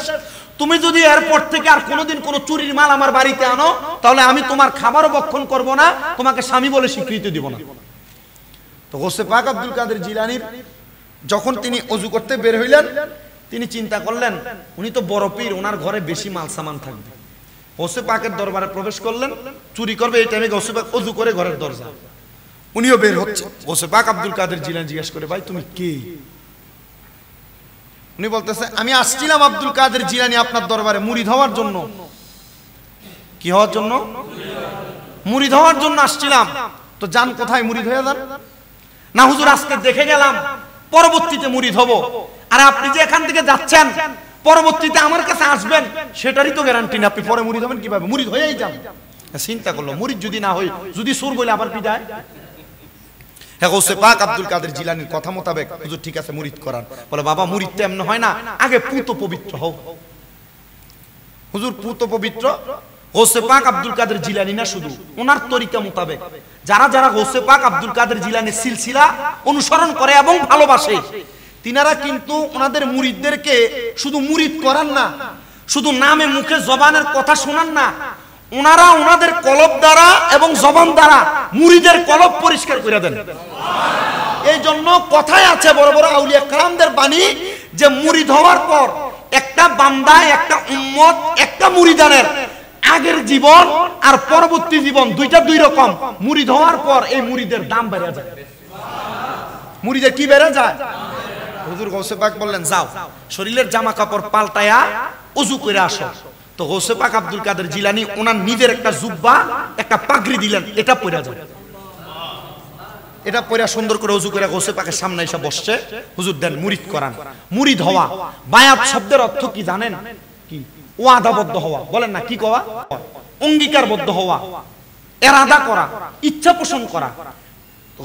তুমি যদি এরপর থেকে আর কোনোদিন কোনো চুরির মাল আমার বাড়িতে আনো তাহলে আমি তোমার খাবারও ভক্ষণ করব না, তোমাকে স্বামী বলে স্বীকৃতি দিব না। তো গৌসে পাক আব্দুল কাদের জিলানীর যখন তিনি ওযু করতে বের হইলেন, তিনি চিন্তা করলেন উনি তো বড় পীর, ওনার ঘরে বেশি মাল সামান থাকবে। গৌসে পাকের দরবারে প্রবেশ করলেন, চুরি করবে এই টাইমে গৌসে পাক ওযু করে ঘরের দরজা, উনিও বের হচ্ছে। গৌসে পাক আব্দুল কাদের জিলানী জিজ্ঞেস করে, ভাই তুমি কে? উনি বলতেছে, আমি আসছিলাম আব্দুল কাদের জিলানী আপনার দরবারে মুরিদ হওয়ার জন্য। কি হওয়ার জন্য? মুরিদ হওয়ার জন্য আসছিলাম। তো যান কোথায়, মুরিদ হয়ে যান। না হুজুর, আজকে দেখে গেলাম, পরবর্তীতে মুরিদ হব। আর আপনি যে এখান থেকে যাচ্ছেন পরবর্তীতে আমার কাছে আসবেন, সেটারই তো গ্যারান্টি না, আপনি পরে মুরিদ হবেন কিভাবে? মুরিদ হয়েই যান। চিন্তা করলো, মুরিদ যদি না হই, যদি সুর বলে আবার বিদায়। হ্যাঁ, গৌসে পাক আব্দুল কাদের জিলানীর কথা মোতাবেক হুজুর ঠিক আছে মুরিদ করান। বলে, বাবা মুরিদ তো এমন হয় না, আগে পুত পবিত্র হও। হুজুর পুত পবিত্র? গৌসে পাক আব্দুল কাদের জিলানী না, শুধু ওনার তরিকা মোতাবেক যারা যারা গৌসে পাক আব্দুল কাদের জিলানীর সিলসিলা অনুসরণ করে এবং ভালোবাসে, তিনারা কিন্তু ওনাদের মুরিদদেরকে শুধু মুরিদ করান না, শুধু নামে মুখে জবানের কথা শোনান না, ওনারা ওনাদের কলব দ্বারা এবং জবান দ্বারা মুরিদের কলব পরিষ্কার করে দেন। এই জন্য কথায় আছে বড় বড় আউলিয়া কেরামদের বাণী, যে মুরিদ হওয়ার পর একটা বান্দা, একটা উম্মত, একটা মুরিদানের আগের জীবন আর পরবর্তী জীবন দুইটা দুই রকম। মুরিদ হওয়ার পর এই মুরিদের দাম বেড়ে যায়। মুরিদের কি বেড়ে যায়? হুজুর গৌসে পাক বললেন, যাও শরীরের জামা কাপড় পাল্টায়া ওযু করে আসো। তো গৌসে পাক আব্দুল কাদের জিলানী ওনার নিজের একটা জুব্বা, একটা পাগড়ি দিলেন, এটা পরে যান। এটা পরে সুন্দর করে ওযু করে গৌসে পাকের সামনে এসে বসছে। হুজুর দেন, মুরিদ করান। মুরিদ হওয়া, বায়াত শব্দের অর্থ কি জানেন? কি? ওয়াদাবদ্ধ হওয়া। বলেন না, কি কওয়া? অঙ্গীকারবদ্ধ হওয়া, ইরাদা করা, ইচ্ছা পোষণ করা।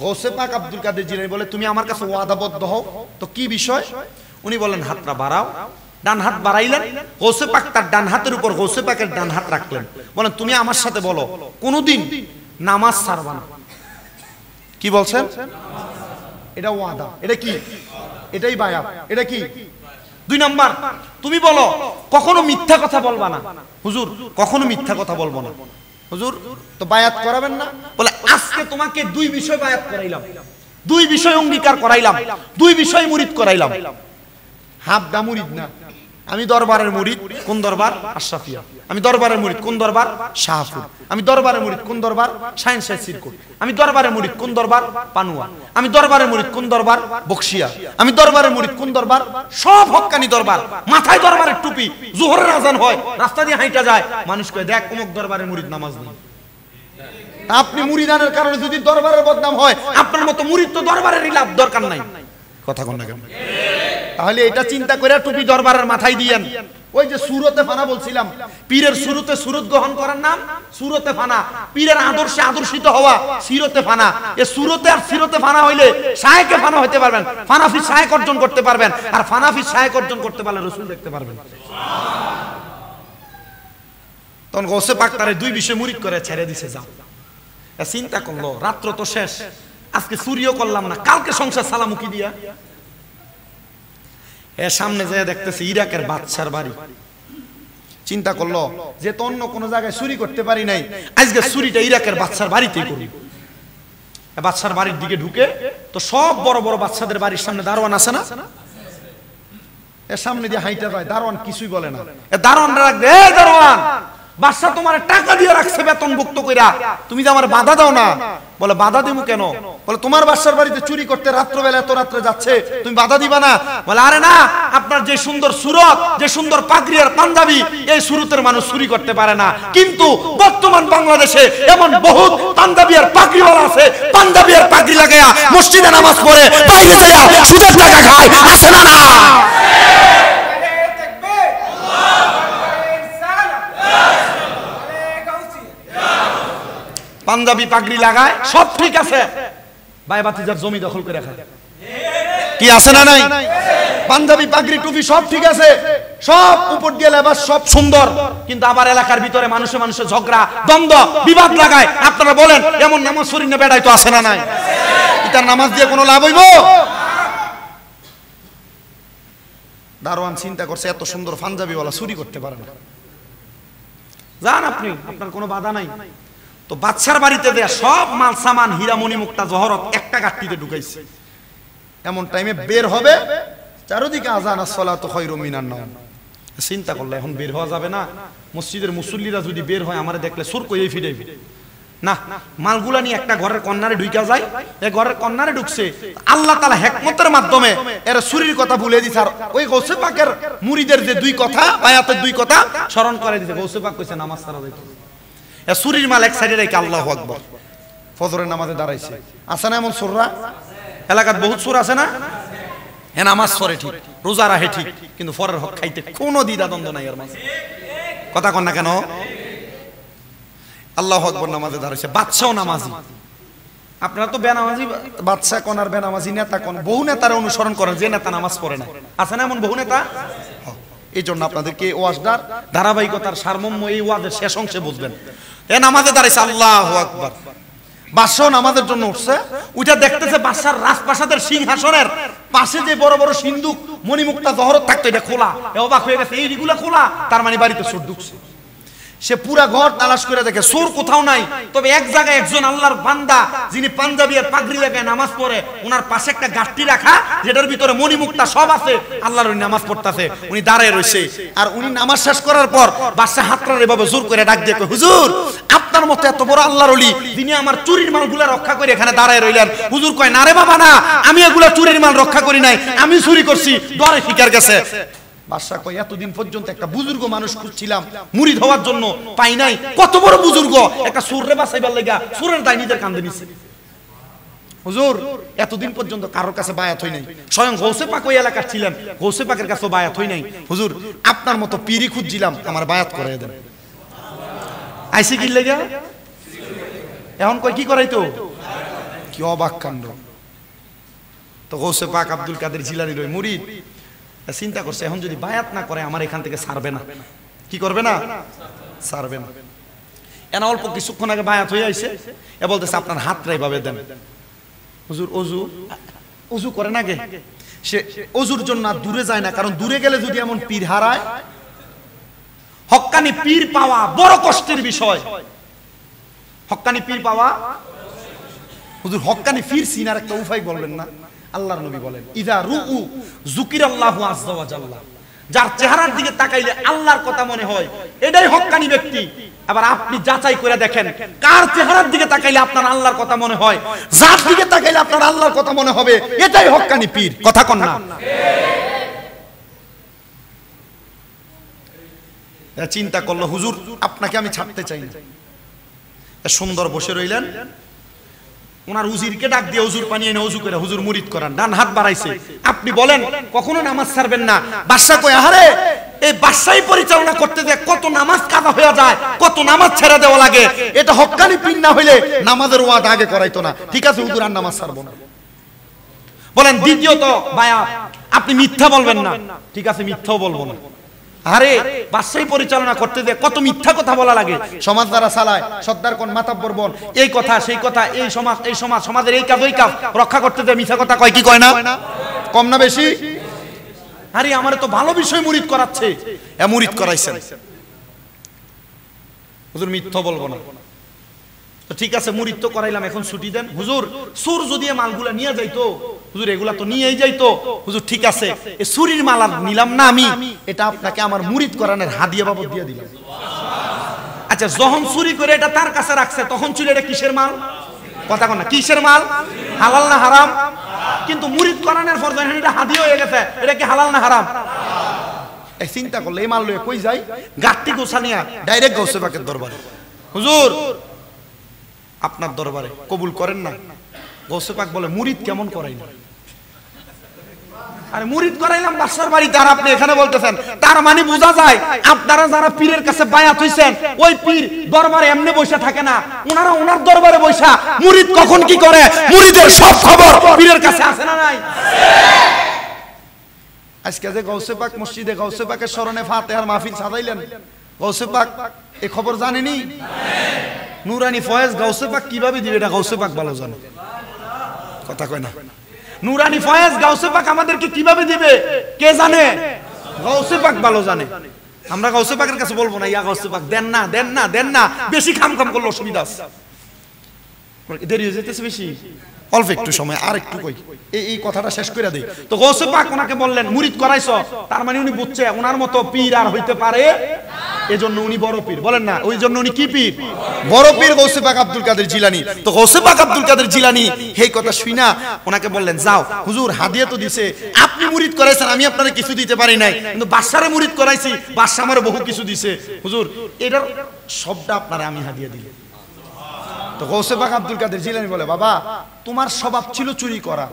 গৌসে পাক আব্দুল কাদের জিলানী বলে, তুমি আমার কাছে ওয়াদাবদ্ধ হও। তো কি বিষয়? উনি বলেন, হাতটা বাড়াও। ডান হাত বাড়াইলেন, গৌসে পাক তার ডান হাতের উপর গৌসে পাকের ডান হাত রাখলেন। বলেন, তুমি আমার সাথে বলো কোনদিন নামাজ ছাড়বা না। কি বলছেন? এটা ওয়াদা। এটা কি? এটাই বায়াত। এটা কি? 2 নাম্বার, তুমি বলো কখনো মিথ্যা কথা বলবা না। হুজুর কখনো মিথ্যা কথা বলবো না। হুজুর তো বায়াত করাবেন না? বলে, আজকে তোমাকে 2 বিষয় বায়াত করাইলাম, 2 বিষয় অঙ্গীকার করাইলাম, 2 বিষয় মুরিদ করাইলাম। হাবদা মুরিদ না, আমি দরবারের মুরিদ। কোন দরবার? আশরাফিয়া। আমি দরবারের মুরিদ। কোন দরবার? শাহপুর। আমি দরবারের মুরিদ। কোন দরবার? শাহিন শাহ সিরকুট। আমি দরবারের মুরিদ। কোন দরবার? পানুয়া। আমি দরবারের মুরিদ। কোন দরবার? বকশিয়া। আমি দরবারের মুরিদ। কোন দরবার? সব হক্কানি দরবার। মাথায় দরবারের টুপি, জোহরের আজান হয়, রাস্তা দিয়ে হাঁটা যায়, মানুষ কয় দেখ অমুক দরবারের মুরিদ নামাজ নেই। আপনি মুরিদানের কারণে যদি দরবারের বদনাম হয়, আপনার মতো মুরিদ তো দরবারেরই লাভ, দরকার নাই। কথা কোন না কেন? তাহলে এটা চিন্তা করে টুপি দরবারের মাথায় দিয়েন, ওই যে সুরতে ফানা বলছিলাম, পীরের শুরুতে সুরত গ্রহণ করার নাম সুরতে ফানা, পীরের আদর্শে আদর্শিত হওয়া সিরতে ফানা। এই সুরতে আর সিরতে ফানা হইলে শায়েকে ফানা হইতে পারবেন, ফানাফি শায়েক অর্জন করতে পারবেন, আর ফানাফি শায়েক অর্জন করতে পারলে রাসূল দেখতে পারবেন। তখন গৌসে পাক তারে দুই বিষয় মুরিদ করে ছেড়ে দিছে। যাও, চিন্তা করলো রাত্র তো শেষ, আজকে চুরিও করলাম না, কালকে সংসার সালামুখী দিয়া। সামনে যায় দেখতেছে ইরাকের বাদশার বাড়ি। চিন্তা করলো যে তো অন্য কোন জায়গায় চুরি করতে পারি নাই, আজকে চুরিটা ইরাকের বাদশার বাড়িতেই করি। বাদশার বাড়ির দিকে ঢুকে তো সব বড় বড় বাদশাদের বাড়ির সামনে দারোয়ান আছে না, এর সামনে দিয়ে হাইটা যায়, দারোয়ান কিছুই বলে না। দারোয়ান রাখবে, এই দারোয়ান, বাদশা তোমার টাকা দিয়ে রাখছে বেতনভুক্ত কইরা, তুমি যে আমার বাধা দাও না। বলে বাধা দিমু কেন? বলে তোমার বাদশার বাড়িতে চুরি করতে রাত্রবেলা এত রাত্রে যাচ্ছে, তুমি বাধা দিবা না? বলে আরে না, আপনার যে সুন্দর সুরত, যে সুন্দর পাগড়ি আর পাঞ্জাবি, এই সুরতের মানুষ চুরি করতে পারে না। কিন্তু বর্তমান বাংলাদেশে এমন বহুত পাঞ্জাবি আর পাগড়িওয়ালা আছে, পাঞ্জাবি আর পাগড়ি লাগায়া মসজিদে নামাজ পড়ে বাইরে যায়া সুদের টাকা খায়, আছে না? না পাঞ্জাবি পাগড়ি লাগায়, সব ঠিক আছে, ভাই বাতিজার জমি দখল করে খায়, কি আছে না নাই? পাঞ্জাবি পাগড়ি টুপি সব ঠিক আছে, সব উপর দিয়ে লেবাস সব সুন্দর, কিন্তু আবার এলাকার ভিতরে মানুষে মানুষে ঝগড়া দ্বন্দ্ব বিবাদ লাগায়। আপনারা বলেন এমন নামাজ শরীর না বেড়াই তো আছে না নাই? এটার নামাজ দিয়ে কোনো লাভ হইব? দারোয়ান চিন্তা করছে এত সুন্দর পাঞ্জাবিওয়ালা চুরি করতে পারে না, যান আপনি, আপনার কোনো বাধা নাই। তো বাদশার বাড়িতে দেয়া সব মাল সামান হীরামণি মুক্তা জহরত একটা গাট্টিতে ঢুকাইছে। এমন টাইমে বের হবে, চারদিকে আযান as-সালাতু খায়রুম মিনান নাওম। চিন্তা করলে এখন বের হওয়া যাবে না, মসজিদের মুসল্লিরা যদি বের হয় আমারে দেখলে সুর কইই ফিরাইবে না, মালগুলা নিয়ে একটা ঘরের কর্নারে ঢুকা যায়। এই ঘরের কর্নারে ঢুকছে, আল্লাহ তাআলা হিকমতের মাধ্যমে এর চুরির কথা ভুলে দিছে। আর ওই গৌসে পাকের মুরিদের যে দুই কথা, বায়াতের দুই কথা স্মরণ করে দিছে। গৌসে পাক কইছে নামাজ ছাড়া যাইতো, চুরির মাল এক সাইডে রেখে আল্লাহু আকবার ফজরের নামাজে দাঁড়াইছে। আছে না এমন চোররা? এলাকার বহুত চোর আছে না? হ্যাঁ, নামাজ পড়ে ঠিক, রোজা রাখে ঠিক, কিন্তু পরের হক খাইতে কোনো দ্বিধা দ্বন্দ্ব নাই এর মাঝে। কথা কন না কেন? আল্লাহু আকবার নামাজে দাঁড়াইছে, বাদশাও নামাজি। আপনারা তো বেনামাজি বাদশা কোন আর বেনামাজি নেতা কোন, বহু নেতার অনুসরণ করেন যে নেতা নামাজ পড়ে না। আছে না এমন বহু নেতা? এই জন্য আপনাদেরকে ওয়াজদার ধারাবাহিকতার সারমর্ম এই ওয়াজের শেষ অংশে বুঝবেন। এ নামাজে দাঁড়াইছে, আল্লাহু আকবার। বাদশাও নামাজের জন্য উঠছে, ওইটা দেখতেছে বাদশার রাজপ্রাসাদের সিংহাসনের পাশে যে বড় বড় সিন্দুক মণিমুক্তা জহরত থাকতো, এটা খোলা। অবাক হয়ে গেছে, এইগুলা খোলা, তার মানে বাড়িতে চোর ঢুকছে। সে পুরা ঘর তালাশ করে দেখে চোর কোথাও নাই, তবে এক জায়গায় একজন আল্লাহর বান্দা যিনি পাঞ্জাবি আর পাগড়ি লাগায় নামাজ পড়ে, ওনার পাশে একটা গাট্টি রাখা, যেটার ভিতরে মণিমুক্তা সব আছে, আল্লাহর উনি নামাজ পড়তেছে, উনি দাঁড়ায় রয়েছে। আর উনি নামাজ শেষ করার পর বাদশা হাতটার এভাবে জোর করে ডাক দিয়ে কয়, হুজুর আপনার মতো এত বড় আল্লাহর ওলি, যিনি আমার চুরির মালগুলা রক্ষা করে এখানে দাঁড়ায় রইলেন। হুজুর কয়, না রে বাবা না, আমি এগুলা চুরির মাল রক্ষা করি নাই, আমি চুরি করছি, ডরে ফিকার গেছে। বাদশা কয়, এতদিন পর্যন্ত একটা বুজুর্গ মানুষ খুঁজছিলাম মুরিদ হওয়ার জন্য, পাই নাই। কত বড় বুজুর্গ, একটা সুররে বাঁচাইবার লাগা সুরের দায় নিজের কাঁধে নিছে। হুজুর এতদিন পর্যন্ত কারোর কাছে বায়াত হই নাই, স্বয়ং গৌসে পাক ওই এলাকার ছিলেন, গৌসে পাকের কাছে বায়াত হই নাই। হুজুর আপনার মতো পীরি খুঁজছিলাম, আমার বায়াত করাই দেন। আইসি কি লাগা এখন কয় কি করাইতো? কি অবাক কাণ্ড! তো গৌসে পাক আব্দুল কাদের জিলানীর ওই মুরিদ চিন্তা করছে, এখন যদি বায়াত না করে আমার এখান থেকে ছাড়বে না। কি করবে না? ছাড়বে না। এনা অল্প কিছুক্ষণ আগে বায়াত হয়ে আইছে, এ বলতেছে আপনার হাতটা এইভাবে দেন। হুজুর অজু করেন আগে, সে অজুর জন্য আর দূরে যায় না, কারণ দূরে গেলে যদি এমন পীর হারায়, হক্কানি পীর পাওয়া বড় কষ্টের বিষয়। হক্কানি পীর পাওয়া, হুজুর হক্কানি পীর চিনার একটা উপায় বলবেন না? আল্লাহর নবী বলেন, ইযা রুউ যুকিরাল্লাহু আযজা ওয়া জাল্লা, যার চেহারার দিকে তাকাইলে আল্লাহর কথা মনে হয়, এটাই হক্কানি ব্যক্তি। আবার আপনি যাচাই করে দেখেন, কার চেহারার দিকে তাকাইলে আপনার আল্লাহর কথা মনে হয়, যার দিকে তাকাইলে আপনার আল্লাহর কথা মনে হবে, এটাই হক্কানি পীর। কথা কন না? চিন্তা করলো, হুজুর আপনাকে আমি ছাড়তে চাই না। সুন্দর বসে রইলেন, ওনার উজিরকে ডাক দিয়ে হুজুর পানি এনে ওযু করে হুজুর মুরিদ করান, ডান হাত বাড়াইছে। আপনি বলেন কখনো নামাজ ছাড়বেন না? বাদশা কয়, আরে এই বাদশাহী পরিচালনা করতে যে কত নামাজ কাজা হয়ে যায়, কত নামাজ ছেড়ে দেওয়া লাগে। এটা হক্কানি পীর না হইলে নামাজের ওয়াদা আগে করাইতো না। ঠিক আছে হুজুর আর নামাজ ছাড়বো না। বলেন দ্বিতীয়ত বায়া আপনি মিথ্যা বলবেন না। ঠিক আছে মিথ্যাও বলবো না। আরে বাদশাহী পরিচালনা করতে যে কত মিথ্যা কথা বলা লাগে। সমাজ দ্বারা চালায়, সর্দার কোন মাতাব্বর বল, এই কথা সেই কথা, এই সমাজ এই সমাজ, সমাজের এই কাজ ওই কাজ রক্ষা করতে যে মিথ্যা কথা কয় কি কয় না? কম না বেশি? আরে আমারে তো ভালো বিষয় মুরিদ করাচ্ছে, মুরিদ করাইছেন। হুজুর মিথ্যা বলবো না। ঠিক আছে মুরিদ তো করাইলাম, এখন ছুটি দেন। হুজুর সুর যদি মালগুলা নিয়ে যাইতো, হুজুর এগুলা তো নিয়েই যাইতো। হুজুর ঠিক আছে এই চুরির মাল আর নিলাম না আমি, এটা আপনাকে আমার মুরিদ করানোর হাদিয়া বাবদ দিয়ে দিলাম। আচ্ছা যখন চুরি করে এটা তার কাছে রাখছে তখন চুরি এটা কিসের মাল? কথা কন না, কিসের মাল? হালাল না হারাম? কিন্তু মুরিদ করানোর পর যখন এটা হাদিয়া হয়ে গেছে, এটা কি হালাল না হারাম? এই চিন্তা করলে এই মাল লয়ে কই যাই? গাট্টি গোছানিয়া ডাইরেক্ট গৌসে পাকের দরবারে। হুজুর আপনার দরবারে কবুল করেন না? গৌসে পাক বলে মুরিদ কেমন করাইল? আরে মুরিদ করাইলাম বাদশার বাড়িতে, আর আপনি এখানে বলতেছেন। তার মানে বোঝা যায় আপনারা যারা পীরের কাছে বায়াত হইছেন, ওই পীর দরবারে এমনি বসে থাকে না, ওনারা ওনার দরবারে বসা মুরিদ কখন কি করে মুরিদের সব খবর পীরের কাছে আছে না নাই? আজকে যে গৌসে পাক মসজিদে গৌসে পাকের স্মরণে ফাতিহার মাহফিল সাজাইলেন, গৌসে পাক এই খবর জানেনি? নুরানি ফয়েজ গৌসে পাক কিভাবে দিবে এটা গৌসে পাক ভালো জানে। কথা কয় না? নুরানি ফয়েজ গৌসে পাক আমাদেরকে কিভাবে দিবে কে জানে? গৌসে পাক ভালো জানে। আমরা গৌসে পাকের কাছে বলবো না ইয়া গৌসে পাক দেন না দেন না দেন না, বেশি খাম করলে অসুবিধা আছে। দেরি হয়ে যেতেছে বেশি, অল্প একটু সময় আর একটু কই এই কথাটা শেষ করে দেই। তো গৌসে পাক ওনাকে বললেন মুরিদ করাইছো, তার মানে উনি বুঝছে ওনার মতো পীর আর হইতে পারে, এজন্য উনি বড় পীর। বলেন না ওই জন্য উনি কি পীর? বড় পীর গৌসে পাক আব্দুল কাদের জিলানী। তো গৌসে পাক আব্দুল কাদের জিলানী এই কথা শুনা ওনাকে বললেন যাও হুজুর হাদিয়া তো দিছে, আপনি মুরিদ করাইছেন, আমি আপনারে কিছু দিতে পারি নাই, কিন্তু বাদশারে মুরিদ করাইছি, বাদশা আমারে বহু কিছু দিছে, হুজুর এটার সবটা আপনারে আমি হাদিয়া দিলাম। তো গৌসে পাক আব্দুল কাদের জিলানী বলে বাবা তোমার স্বভাব ছিল চুরি করা,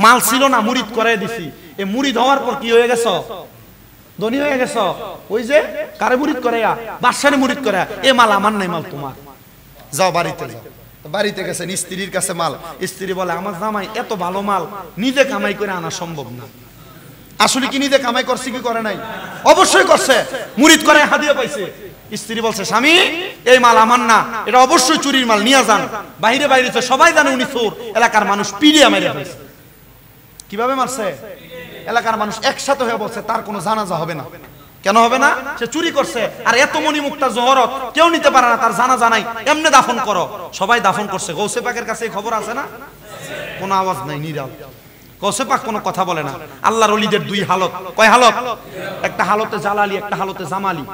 মাল ছিল না মুরিদ করাই দিছি, এই মুরিদ হওয়ার পর কি হয়ে গেছো? ধনী হয়ে গেছ। ওই যে কারে মুরিদ করাইয়া? বাদশারে মুরিদ করাইয়া। এ মাল আমার নাই, মাল তোমার, যাও বাড়িতে যাও। বাড়িতে গেছেন, স্ত্রীর কাছে মাল, স্ত্রী বলে আমার জামাই এত ভালো মাল নিজে কামাই করে আনা সম্ভব না। আসলে কি নিজে কামাই করছে কি করে নাই? অবশ্যই করছে, মুরিদ করে হাদিয়া পাইছে। স্ত্রী বলছে স্বামী এই মাল আমার না, এটা অবশ্যই চুরির মাল, নিয়ে যান। বাইরে বাইরে সবাই জানে উনি চোর, এলাকার মানুষ পিড়িয়া মেরে ফেলছে। কিভাবে মারছে? এলাকার মানুষ একসাথে হয়ে বলছে তার কোনো জানাজা হবে না। কেন হবে না? সে চুরি করছে, আর এত মণিমুক্তা জহরত কেউ নিতে পারে না, তার জানাজা নাই, এমনি দাফন করো। সবাই দাফন করছে। গৌসে পাকের কাছে খবর আছে না? কোনো আওয়াজ নাই, নীরব। গৌসে পাক কোনো কথা বলে না। আল্লাহর ওলিদের দুই হালত। কয় হালত? একটা হালতে জালালি, একটা হালতে জামালি।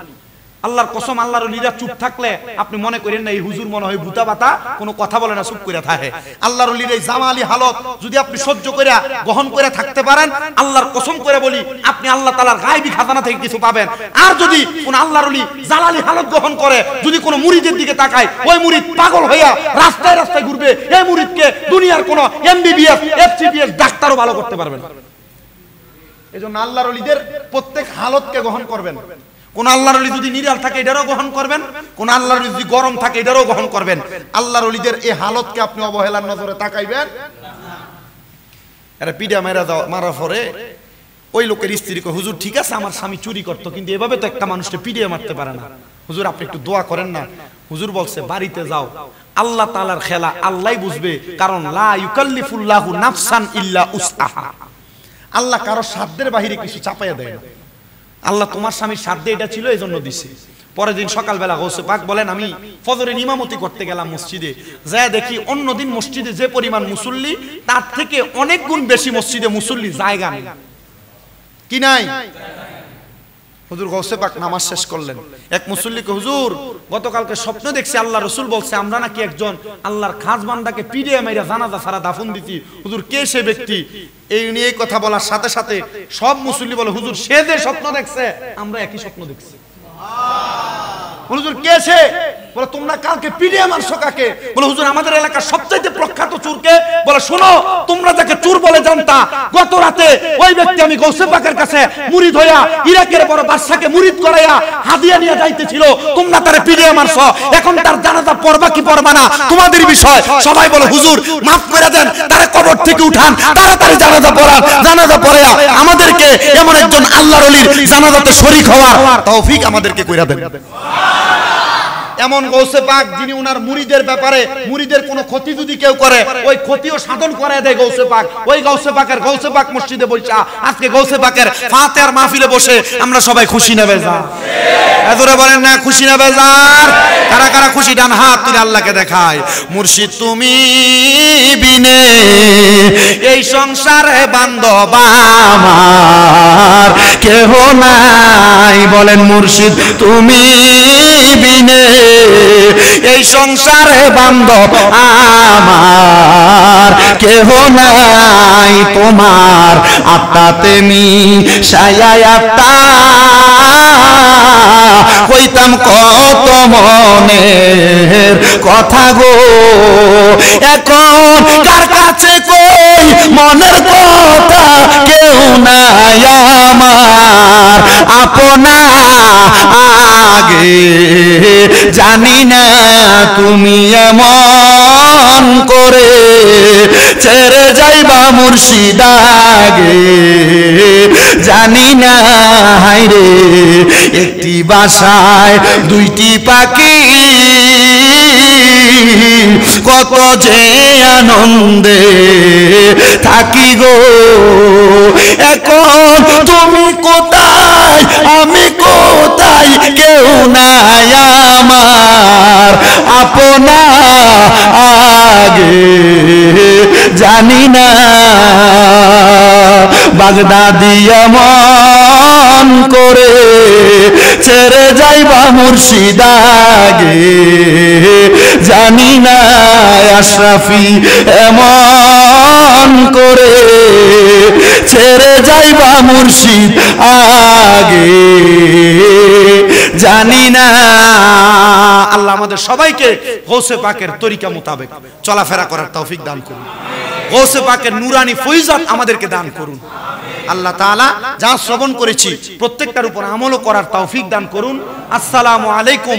আল্লাহর কসম আল্লাহর ওলিরা চুপ থাকলে আপনি মনে করেন না এই হুজুর মনে হয় ভূতা বাতা, কোনো কথা বলে না, চুপ করে থাকে। আল্লাহর ওলির এই জামালি হালত যদি আপনি সহ্য করে গ্রহণ করে থাকতে পারেন, আল্লাহর কসম করে বলি আপনি আল্লাহ তাআলার গায়বী খাজানা থেকে কিছু পাবেন। আর যদি কোন আল্লাহর ওলি জালালি হালত গ্রহণ করে, যদি কোনো মুরিদের দিকে তাকায়, ওই মুরিদ পাগল হইয়া রাস্তায় রাস্তায় ঘুরবে। এই মুরিদকে দুনিয়ার কোনো এমবিবিএস এফসিপিএস ডাক্তারও ভালো করতে পারবে না। এজন্য আল্লাহর ওলিদের প্রত্যেক হালতকে গ্রহণ করবেন। কোন আল্লাহর ওলি যদি নিরাল থাকে এটারও গ্রহণ করবেন, কোন আল্লাহর ওলি যদি গরম থাকে এটারও গ্রহণ করবেন। আল্লাহর ওলিদের এই হালতকে আপনি অবহেলার নজরে তাকাইবেন না। এরা পিডা মারা পরে ওই লোকের স্ত্রীকে হুজুর ঠিক আছে আমার স্বামী চুরি করতো, কিন্তু এভাবে তো একটা মানুষকে পিডিয়ে মারতে পারে না, হুজুর আপনি একটু দোয়া করেন না। হুজুর বলছে বাড়িতে যাও, আল্লাহ তাআলার খেলা আল্লাহই বুঝবে, কারণ লা ইউকাল্লিফুল্লাহু নাফসান ইল্লা উসআহা। আল্লাহ কারো সাধ্যের বাহিরে কিছু চাপাইয়া দেয় না। আল্লাহ তোমার স্বামীর সাধ্যে এটা ছিল এই জন্য দিছে। পরের দিন সকালবেলা গৌসে পাক বলেন আমি ফজরের ইমামতি করতে গেলাম মসজিদে, যা দেখি অন্যদিন মসজিদে যে পরিমাণ মুসল্লি তার থেকে অনেক গুণ বেশি মসজিদে মুসল্লি জায়গা নেই। কি নাই? হুজুর গৌসে পাক নামাজ শেষ করলেন। এক মুসল্লিকে হুজুর গতকালকে স্বপ্ন দেখছি আল্লাহ রাসূল বলছে আমরা নাকি একজন আল্লাহর খাস বান্দাকে পিড়ে মাইরা জানাজা ছাড়া দাফন দিছি। হুজুর কে সে ব্যক্তি? এই নিয়ে কথা বলার সাথে সাথে সব মুসল্লি বলে হুজুর সে যে স্বপ্ন দেখছে আমরা একই স্বপ্ন দেখছি। হুজুর কে সে? বলে তোমরা কালকে পিটিয়ে মারছো কাকে? বলে হুজুর আমাদের এলাকার সবচাইতে প্রখ্যাত চোরকে। বলে শোনো, তোমরা যাকে চোর বলে জানতা, গত রাতে ওই ব্যক্তি আমি গৌসে পাকের কাছে মুরিদ হইয়া ইরাকের বড় বাদশাকে মুরিদ করাইয়া হাদিয়া নিয়ে যাইতেছিল, তোমরা তারে পিটিয়ে মারছো, এখন তার জানাজা পড়বা কি পড়বা না তোমাদের বিষয়। সবাই বলে হুজুর মাফ করে দেন, তারে কবর থেকে উঠান, তাড়াতাড়ি জানাজা পড়ান, জানাজা পড়াইয়া আমাদেরকে এমন একজন আল্লাহর ওলির জানাজাতে শরীক হওয়ার তৌফিক আমাদেরকে কইরা দেন। এমন গৌসে পাক যিনি উনার মুরিদের ব্যাপারে, মুরিদের কোনো ক্ষতি যদি কেউ করে ওই ক্ষতিও সাধন করায় দেয় গৌসে পাক। ওই গৌসে পাকের গৌসে পাক মসজিদে বসা আজকে গৌসে পাকের ফাতিহার মাহফিলে বসে আমরা সবাই খুশি না বেজার? এজরে বলেন না খুশি না বেজার? কারা কারা খুশি ডান হাত তুলে আল্লাহকে দেখায়। মুর্শিদ তুমি বিনে এই সংসারে বান্ধব আমার কেহ নাই, বলেন মুর্শিদ তুমি বিনে এই সংসারে বান্ধব আমার কেহ নাই, তোমার আত্মাতে মিশাইয়া আত্মা কইতাম কত মনের কথা গো, এখন কার কাছে কই মনের কথা কেউ নাই আমার আপনা আগে জানি না তুমি এমন করে ছেড়ে যাইবা মুর্শিদ আগে জানি না হায়রে একটি বাসায় দুইটি পাখি কত যে আনন্দে থাকি গো, এখন তুমি কোথায় আমি কোথায় কেউ নাই আমার আপনা আগে জানি না বাগদাদি এমন করে ছেড়ে যাইবা মুর্শিদ আগে জানি না আশরাফি এমন করে ছেড়ে যাইবা মুর্শিদ আগে জানি না। আল্লাহ আমাদের সবাইকে গৌসে পাকের তরিকা মোতাবেক চলাফেরা করার তৌফিক দান করুন। গৌসে পাকের নুরানি ফয়জাত আমাদেরকে দান করুন। আল্লাহ তাআলা যা শ্রবণ করেছি প্রত্যেকটার উপর আমল করার তৌফিক দান করুন। আসসালামু আলাইকুম।